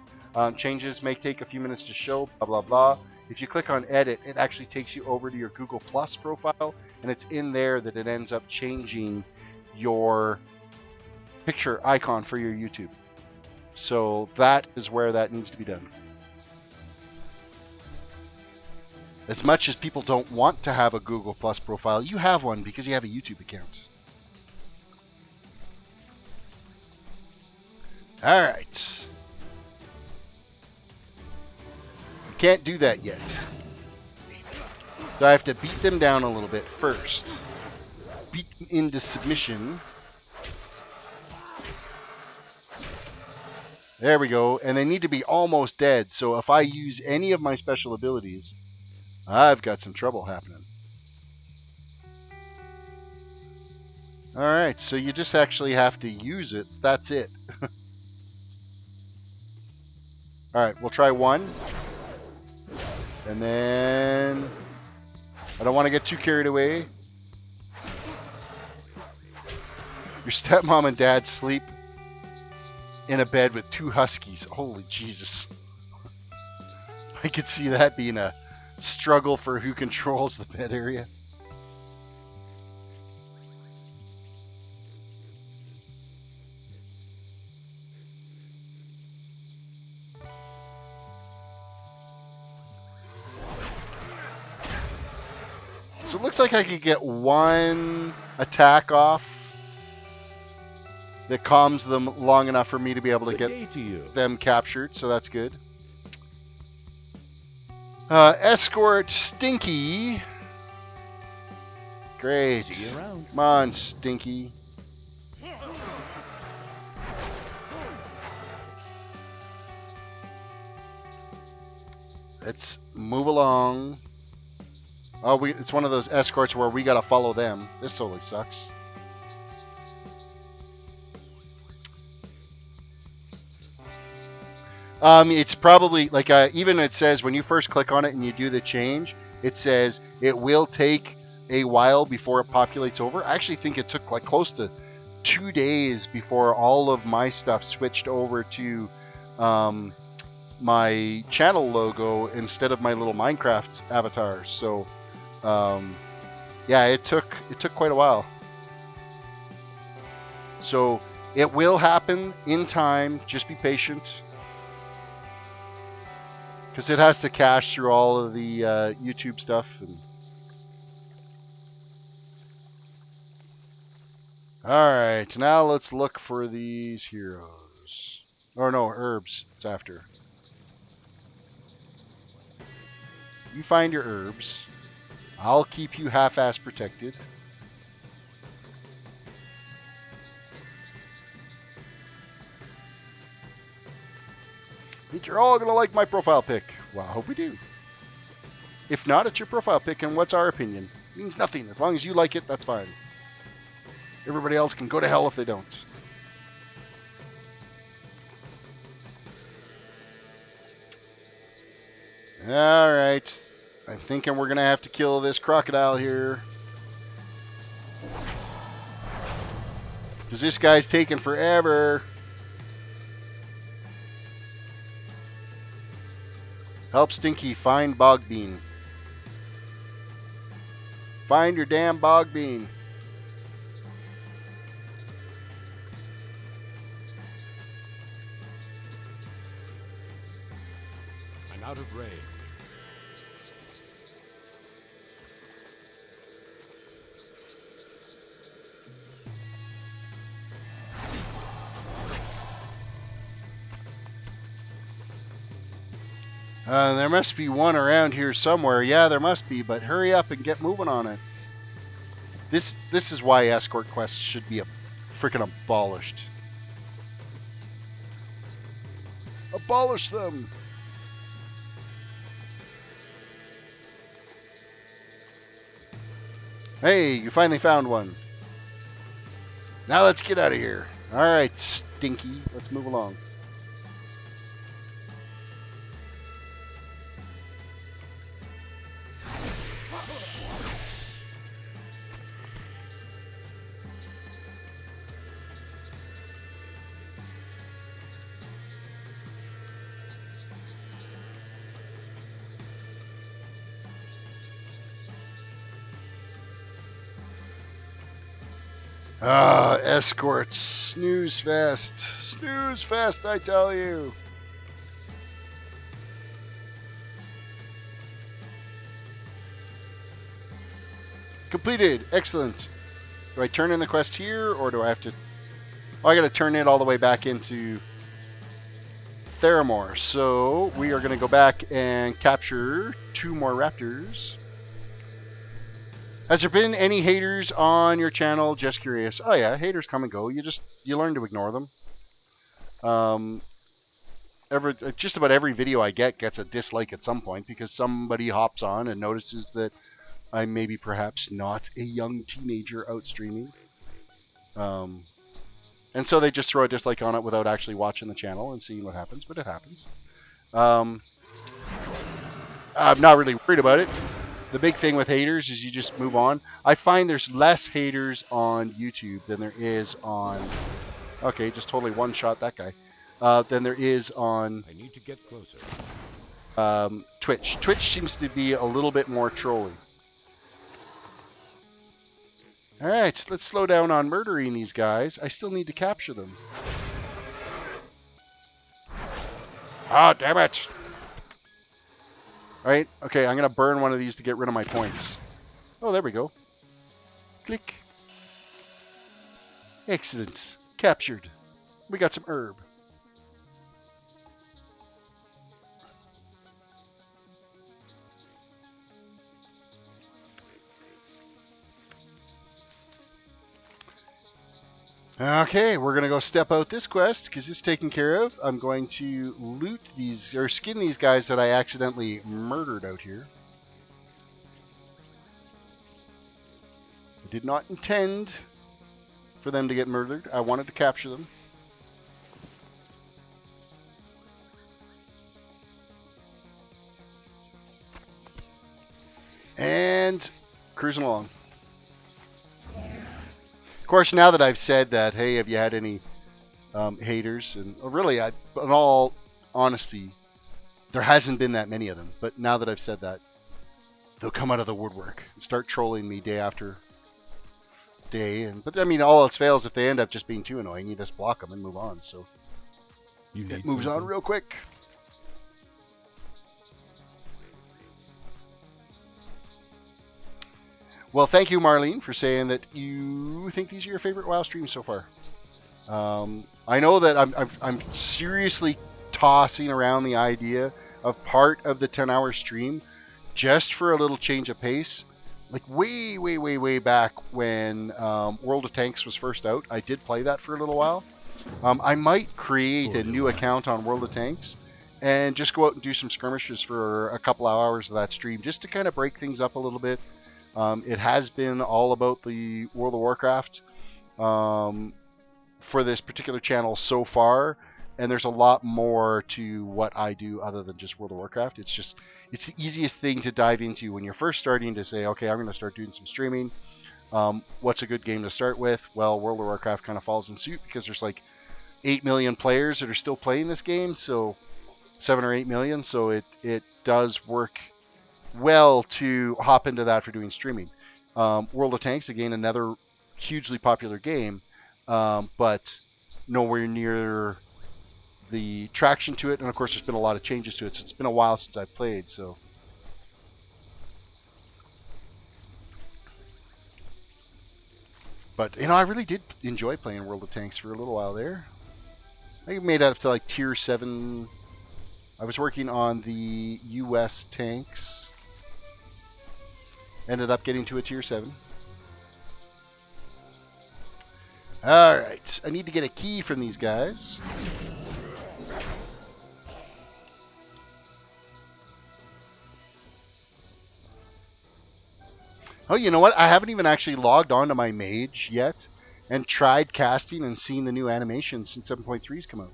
Changes may take a few minutes to show. Blah blah blah. If you click on edit, it actually takes you over to your Google Plus profile, and it's in there that it ends up changing your picture icon for your YouTube. So that is where that needs to be done. As much as people don't want to have a Google Plus profile, you have one because you have a YouTube account. Alright. Can't do that yet. So I have to beat them down a little bit first. Beat them into submission. There we go. And they need to be almost dead. So if I use any of my special abilities, I've got some trouble happening. Alright, so you just actually have to use it. That's it. Alright, we'll try one. And then... I don't want to get too carried away. Your stepmom and dad sleep in a bed with 2 huskies. Holy Jesus. I could see that being a struggle for who controls the bed area. So it looks like I could get one attack off that calms them long enough for me to be able to get them captured, so that's good. Escort Stinky. Great. See you around. Come on, Stinky. Let's move along. Oh, it's one of those escorts where we gotta follow them. This totally sucks. It's probably like even it says when you first click on it and you do the change, it says it will take a while before it populates over. I actually think it took like close to 2 days before all of my stuff switched over to my channel logo instead of my little Minecraft avatar. So yeah, it took quite a while. So it will happen in time. Just be patient. Because it has to cache through all of the YouTube stuff. Alright, now let's look for these heroes. Or no, herbs. It's after. You find your herbs. I'll keep you half-ass protected. I think you're all going to like my profile pic. Well, I hope we do. If not, it's your profile pic, and what's our opinion? It means nothing. As long as you like it, that's fine. Everybody else can go to hell if they don't. Alright. I'm thinking we're going to have to kill this crocodile here. Because this guy's taking forever. Help Stinky find Bogbean. Find your damn Bogbean. I'm out of range. There must be one around here somewhere. Yeah, there must be, but hurry up and get moving on it. This is why escort quests should be freaking abolished. Abolish them! Hey, you finally found one. Now let's get out of here. Alright, Stinky. Let's move along. Escorts. Snooze fest. Snooze fest, I tell you. Completed. Excellent. Do I turn in the quest here, or do I have to... Oh, I gotta turn it all the way back into Theramore. So, we are gonna go back and capture 2 more raptors. Has there been any haters on your channel? Just curious. Oh yeah, haters come and go. You learn to ignore them. Just about every video I get gets a dislike at some point because somebody hops on and notices that I'm maybe perhaps not a young teenager out streaming. And so they just throw a dislike on it without actually watching the channel and seeing what happens, but it happens. I'm not really worried about it. The big thing with haters is you just move on. I find there's less haters on YouTube than there is on... Okay, just totally one-shot that guy. Than there is on... I need to get closer. Twitch. Twitch seems to be a little bit more trolly. Alright, let's slow down on murdering these guys. I still need to capture them. Ah, damn it! Alright, okay, I'm going to burn one of these to get rid of my points. Oh, there we go. Click. Excellent. Captured. We got some herb. Okay, we're going to go step out this quest because it's taken care of. I'm going to loot these, or skin these guys that I accidentally murdered out here. I did not intend for them to get murdered. I wanted to capture them. And cruising along. Of course, now that I've said that, hey, have you had any haters? And really, in all honesty, there hasn't been that many of them. But now that I've said that, they'll come out of the woodwork and start trolling me day after day. But I mean, all else fails, if they end up just being too annoying, you just block them and move on. So it moves on real quick. Well, thank you, Marlene, for saying that you think these are your favorite WoW streams so far. I know that I'm seriously tossing around the idea of part of the 10-hour stream just for a little change of pace. Like way back when World of Tanks was first out, I did play that for a little while. I might create a new account on World of Tanks and just go out and do some skirmishes for a couple of hours of that stream just to kind of break things up a little bit. It has been all about the World of Warcraft for this particular channel so far, and there's a lot more to what I do other than just World of Warcraft. It's the easiest thing to dive into when you're first starting to say, okay, I'm going to start doing some streaming. What's a good game to start with? Well, World of Warcraft kind of falls in suit because there's like 8 million players that are still playing this game, so 7 or 8 million, so it does work well to hop into that for doing streaming. World of Tanks, again, another hugely popular game, but nowhere near the traction to it, and of course there's been a lot of changes to it, so it's been a while since I played, so. But, you know, I really did enjoy playing World of Tanks for a little while there. I made that up to like tier 7. I was working on the US tanks. Ended up getting to a tier 7. Alright, I need to get a key from these guys. Oh, you know what? I haven't even actually logged on to my mage yet and tried casting and seeing the new animations since 7.3's come out.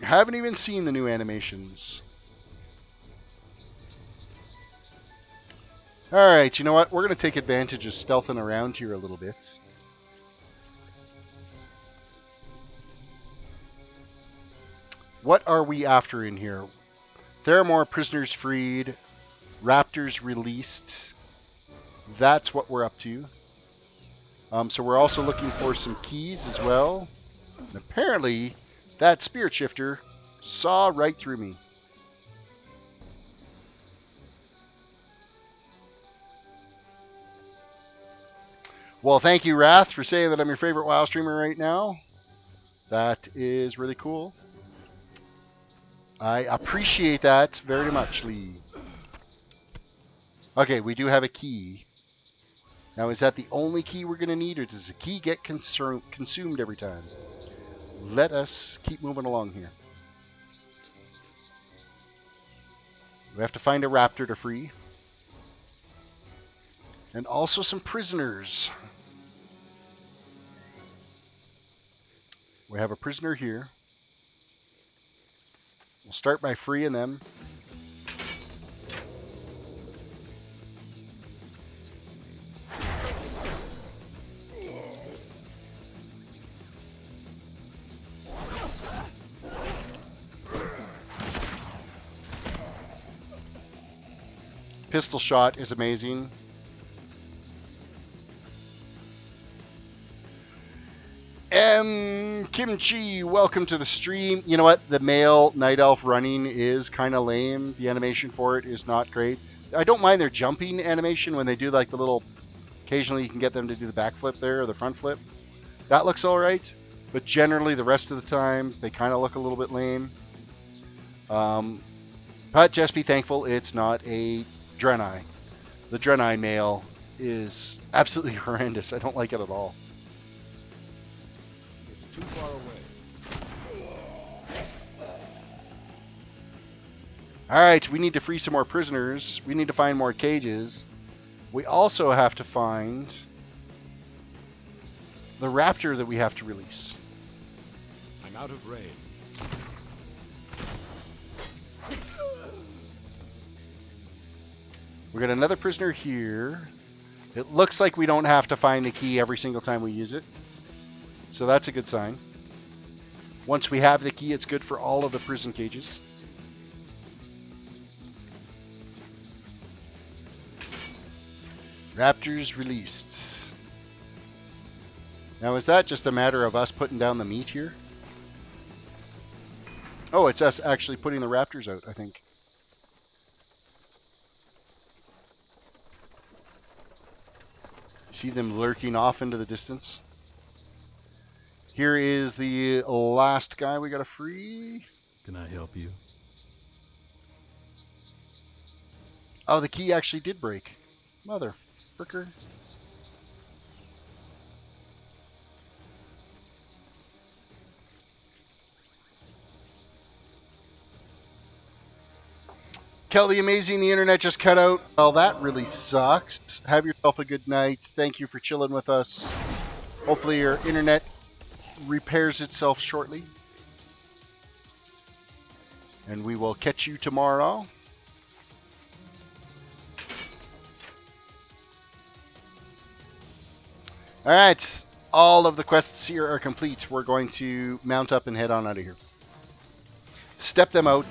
Haven't even seen the new animations. Alright, you know what? We're going to take advantage of stealthing around here a little bit. What are we after in here? Theramore prisoners freed. Raptors released. That's what we're up to. So we're also looking for some keys as well. And apparently, that spirit shifter saw right through me. Well, thank you, Wrath, for saying that I'm your favorite WoW streamer right now. That is really cool. I appreciate that very much, Lee. Okay, we do have a key. Now, is that the only key we're going to need, or does the key get consumed every time? Let us keep moving along here. We have to find a raptor to free. And also some prisoners. We have a prisoner here. We'll start by freeing them. Pistol shot is amazing. Kimchi, welcome to the stream. You know what? The male night elf running is kind of lame. The animation for it is not great. I don't mind their jumping animation when they do like the little... Occasionally you can get them to do the backflip there, or the front flip. That looks alright. But generally the rest of the time, they kind of look a little bit lame. But just be thankful it's not a Draenei. The Draenei male is absolutely horrendous. I don't like it at all. Too far away. Alright, we need to free some more prisoners. We need to find more cages. We also have to find the raptor that we have to release. I'm out of range. We got another prisoner here. It looks like we don't have to find the key every single time we use it. So that's a good sign. Once we have the key, it's good for all of the prison cages. Raptors released. Now, is that just a matter of us putting down the meat here? Oh, it's us actually putting the raptors out, I think. See them lurking off into the distance. Here is the last guy we got to free. Can I help you? Oh, the key actually did break. Mother fricker. Kelly, amazing, the internet just cut out. Well, that really sucks. Have yourself a good night. Thank you for chilling with us. Hopefully your internet repairs itself shortly. And we will catch you tomorrow. Alright, all of the quests here are complete. We're going to mount up and head on out of here. Step them out.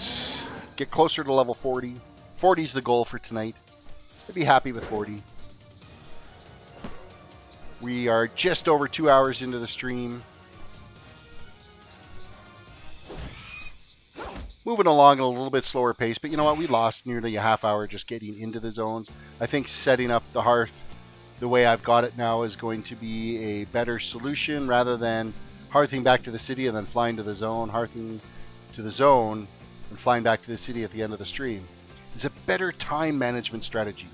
Get closer to level 40. 40 is the goal for tonight. I'd be happy with 40. We are just over 2 hours into the stream. Moving along at a little bit slower pace, but you know what? We lost nearly a half hour just getting into the zones. I think setting up the hearth the way I've got it now is going to be a better solution rather than hearthing back to the city and then flying to the zone, hearthing to the zone and flying back to the city at the end of the stream. It's a better time management strategy.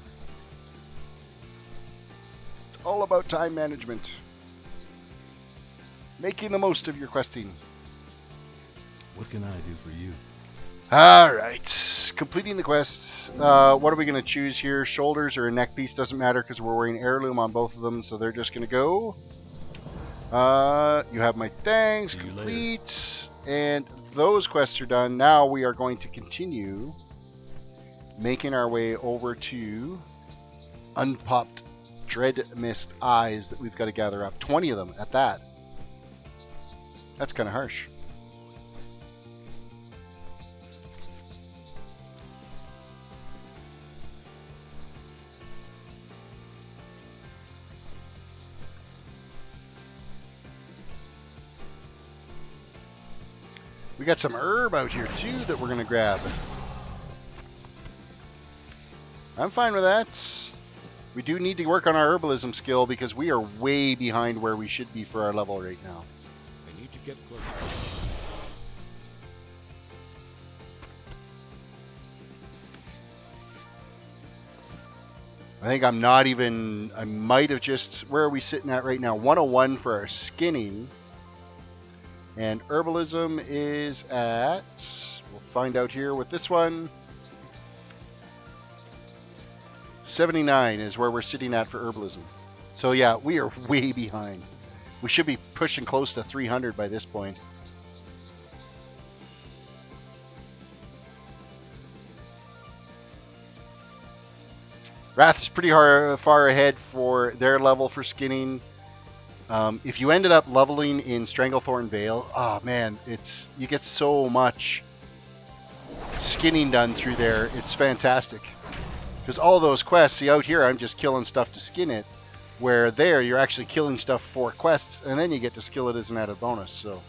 It's all about time management. Making the most of your questing. What can I do for you? Alright, completing the quest. What are we going to choose here? Shoulders or a neck piece? Doesn't matter because we're wearing heirloom on both of them, so they're just going to go. You have my thanks, complete. And those quests are done. Now we are going to continue making our way over to unpopped dread mist eyes that we've got to gather up. 20 of them at that. That's kind of harsh. We got some herb out here too that we're gonna grab. I'm fine with that. We do need to work on our herbalism skill because we are way behind where we should be for our level right now. I need to to get closer. I think I'm not even... I might have just... Where are we sitting at right now? 101 for our skinning. And herbalism is at... We'll find out here with this one. 79 is where we're sitting at for herbalism. So yeah, we are way behind. We should be pushing close to 300 by this point. Wrath is pretty far ahead for their level for skinning. If you ended up leveling in Stranglethorn Vale, oh man, you get so much skinning done through there. It's fantastic. Because all those quests, see out here, I'm just killing stuff to skin it. Where there, you're actually killing stuff for quests, and then you get to skill it as an added bonus. So.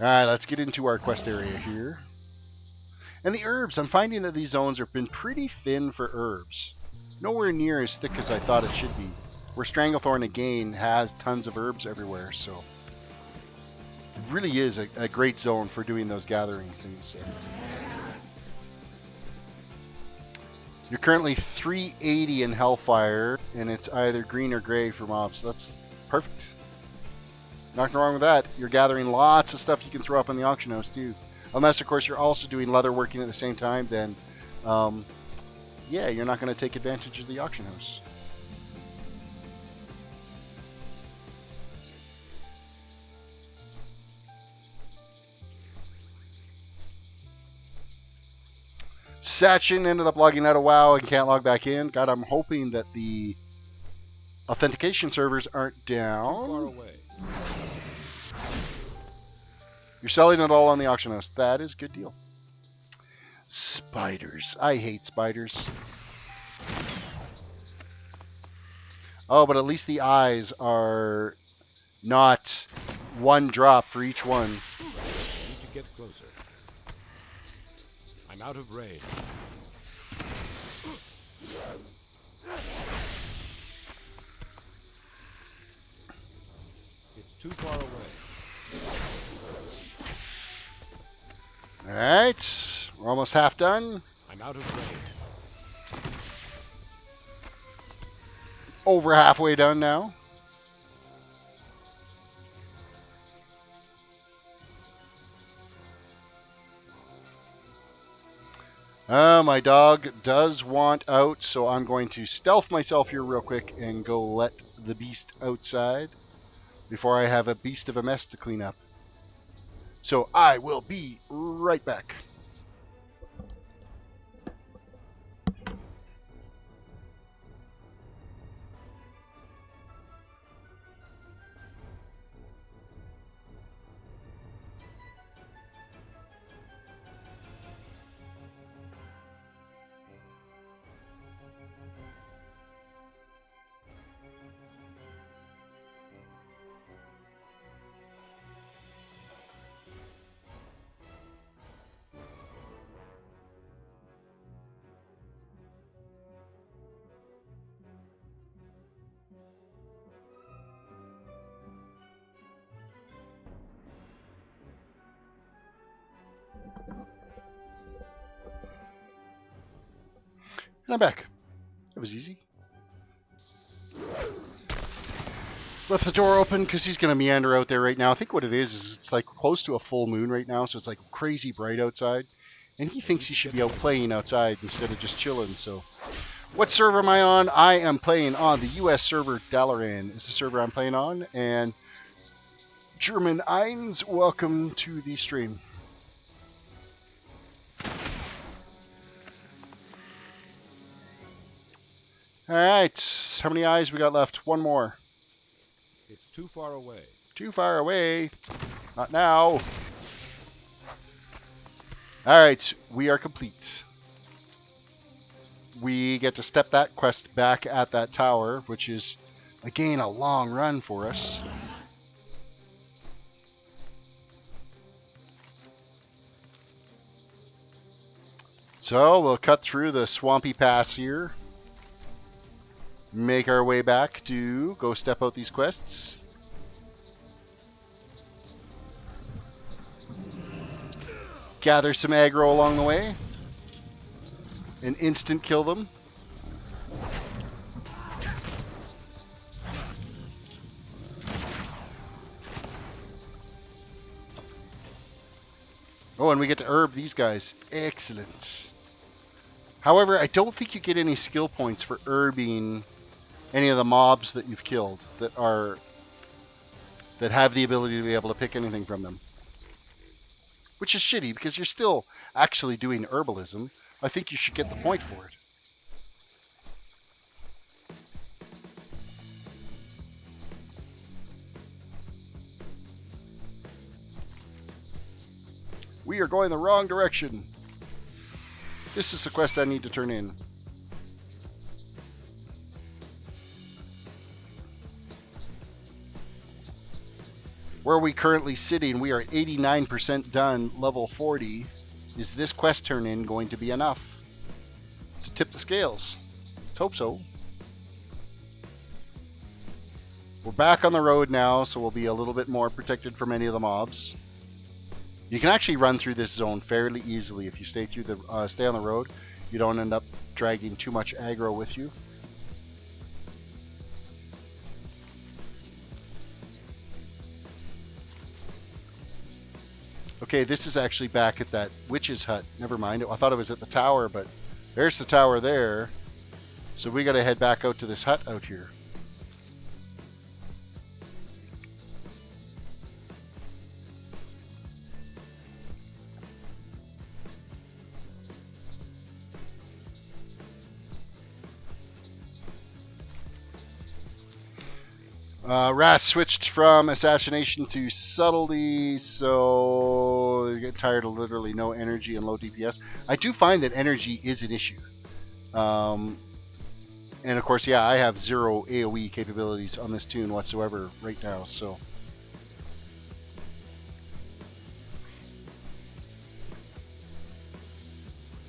Alright, let's get into our quest area here. And the herbs, I'm finding that these zones have been pretty thin for herbs. Nowhere near as thick as I thought it should be. Where Stranglethorn, again, has tons of herbs everywhere, so... It really is a great zone for doing those gathering things. So. You're currently 380 in Hellfire, and it's either green or gray for mobs. So that's perfect. Nothing wrong with that. You're gathering lots of stuff you can throw up on the auction house too. Unless, of course, you're also doing leather working at the same time, then, yeah, you're not going to take advantage of the auction house. Sachin ended up logging out of WoW and can't log back in. God, I'm hoping that the authentication servers aren't down. Too far away. You're selling it all on the auction house. That is a good deal. Spiders. I hate spiders. Oh, but at least the eyes are not one drop for each one. Need to get closer. I'm out of range. It's too far away. Alright, we're almost half done. I'm out of range. Over halfway done now. My dog does want out, so I'm going to stealth myself here real quick and go let the beast outside before I have a beast of a mess to clean up. So I will be right back. And I'm back. That was easy. Left the door open because he's going to meander out there right now. I think what it is it's like close to a full moon right now, so it's like crazy bright outside. And he thinks he should be out playing outside instead of just chilling, so... What server am I on? I am playing on the US server Dalaran is the server I'm playing on. And German Eins, welcome to the stream. Alright, how many eyes we got left? One more. It's too far away. Too far away. Not now. Alright, we are complete. We get to step that quest back at that tower, which is, again, a long run for us. So, we'll cut through the swampy pass here. make our way back to go step out these quests. Gather some aggro along the way. And instant kill them. Oh, and we get to herb these guys. Excellent. However, I don't think you get any skill points for herbing any of the mobs that you've killed that have the ability to be able to pick anything from them. Which is shitty because you're still actually doing herbalism. I think you should get the point for it. We are going the wrong direction. This is the quest I need to turn in. Where are we currently sitting? We are 89% done, level 40. Is this quest turn in going to be enough to tip the scales? Let's hope so. We're back on the road now, so we'll be a little bit more protected from any of the mobs. You can actually run through this zone fairly easily if you stay through the stay on the road. You don't end up dragging too much aggro with you. Okay, this is actually back at that witch's hut. Never mind. I thought it was at the tower, but there's the tower there. So we got to head back out to this hut out here. Ras switched from assassination to subtlety, so you get tired of literally no energy and low DPS. I do find that energy is an issue. And of course, yeah, I have 0 AoE capabilities on this toon whatsoever right now, so.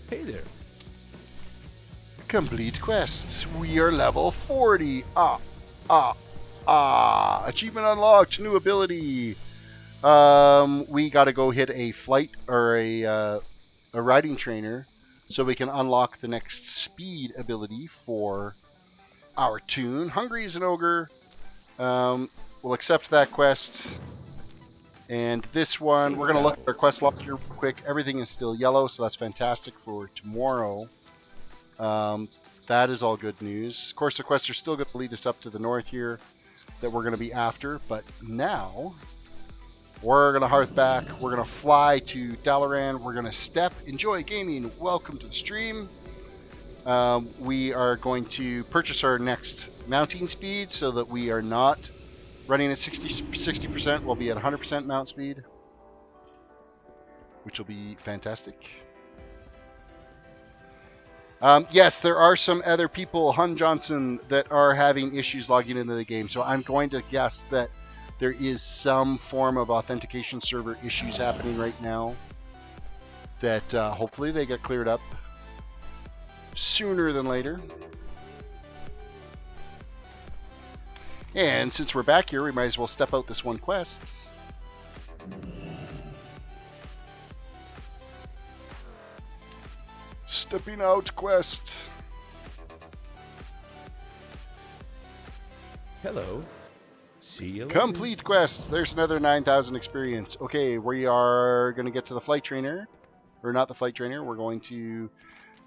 Hey there. Complete quest. We are level 40. Achievement unlocked. New ability. We got to go hit a flight or a riding trainer so we can unlock the next speed ability for our toon. Hungry as an ogre. We'll accept that quest. And this one, we're going to look at our quest log here real quick. Everything is still yellow, so that's fantastic for tomorrow. That is all good news. Of course, the quests are still going to lead us up to the north here that we're going to be after, but now we're going to hearth back. We're going to fly to Dalaran. We're going to step. Enjoy gaming. Welcome to the stream. We are going to purchase our next mounting speed so that we are not running at 60%. We'll be at 100% mount speed, which will be fantastic. Yes, there are some other people, Hun Johnson, that are having issues logging into the game. So I'm going to guess that there is some form of authentication server issues happening right now that hopefully they get cleared up sooner than later. And since we're back here, we might as well step out this one quest. Stepping out quest. Hello. See you later. Complete quest. There's another 9,000 experience. Okay, we are going to get to the flight trainer. Or not the flight trainer. We're going to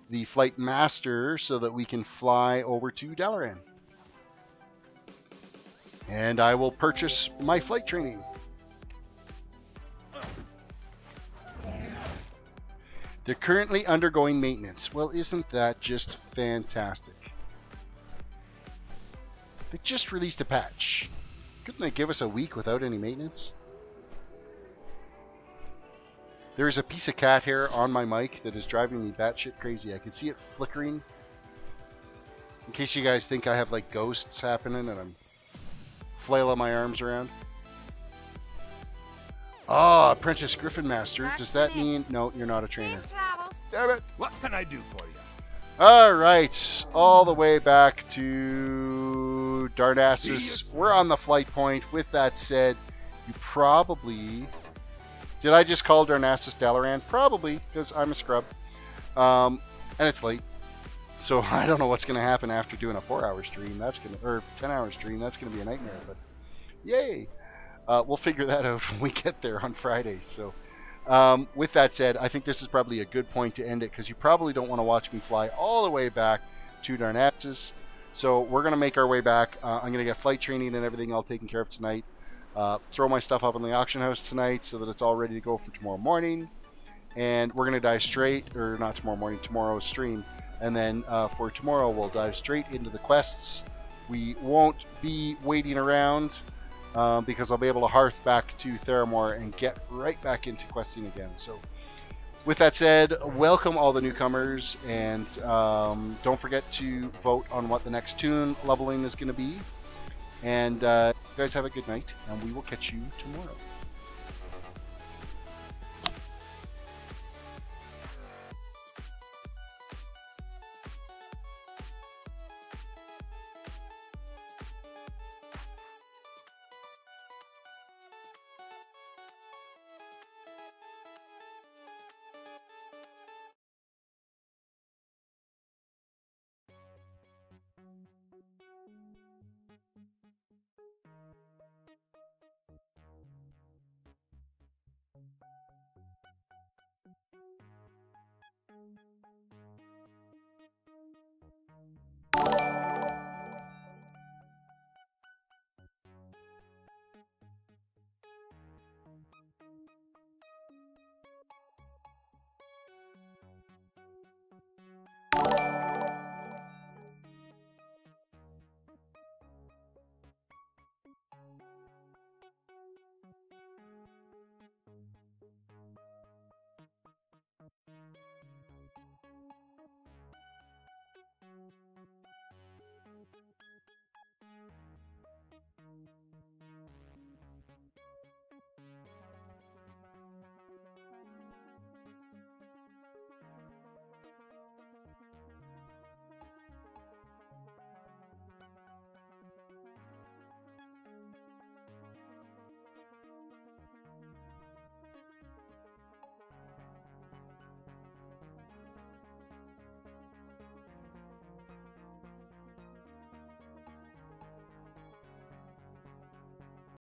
the flight master so that we can fly over to Dalaran. And I will purchase my flight training. They're currently undergoing maintenance. Well, isn't that just fantastic? They just released a patch. Couldn't they give us a week without any maintenance? There is a piece of cat hair on my mic that is driving me batshit crazy. I can see it flickering. In case you guys think I have like ghosts happening and I'm flailing my arms around. Ah, Apprentice Griffin Master. Does that mean... No, you're not a trainer. Damn it! What can I do for you? All right, all the way back to Darnassus. We're on the flight point. With that said, you probably... Did I just call Darnassus Dalaran? Probably, because I'm a scrub. And it's late. So I don't know what's going to happen after doing a 4-hour stream. That's going to, or 10-hour stream. That's going to be a nightmare, but yay. We'll figure that out when we get there on Friday. So with that said, I think this is probably a good point to end it, because you probably don't want to watch me fly all the way back to Darnassus. So we're going to make our way back. I'm going to get flight training and everything all taken care of tonight. Throw my stuff up in the auction house tonight so that it's all ready to go for tomorrow morning. And we're going to dive straight, or not tomorrow morning, tomorrow's stream. And then for tomorrow, we'll dive straight into the quests. We won't be waiting around because I'll be able to hearth back to Theramore and get right back into questing again. So with that said, welcome all the newcomers, and don't forget to vote on what the next toon leveling is going to be. And you guys have a good night, and we will catch you tomorrow.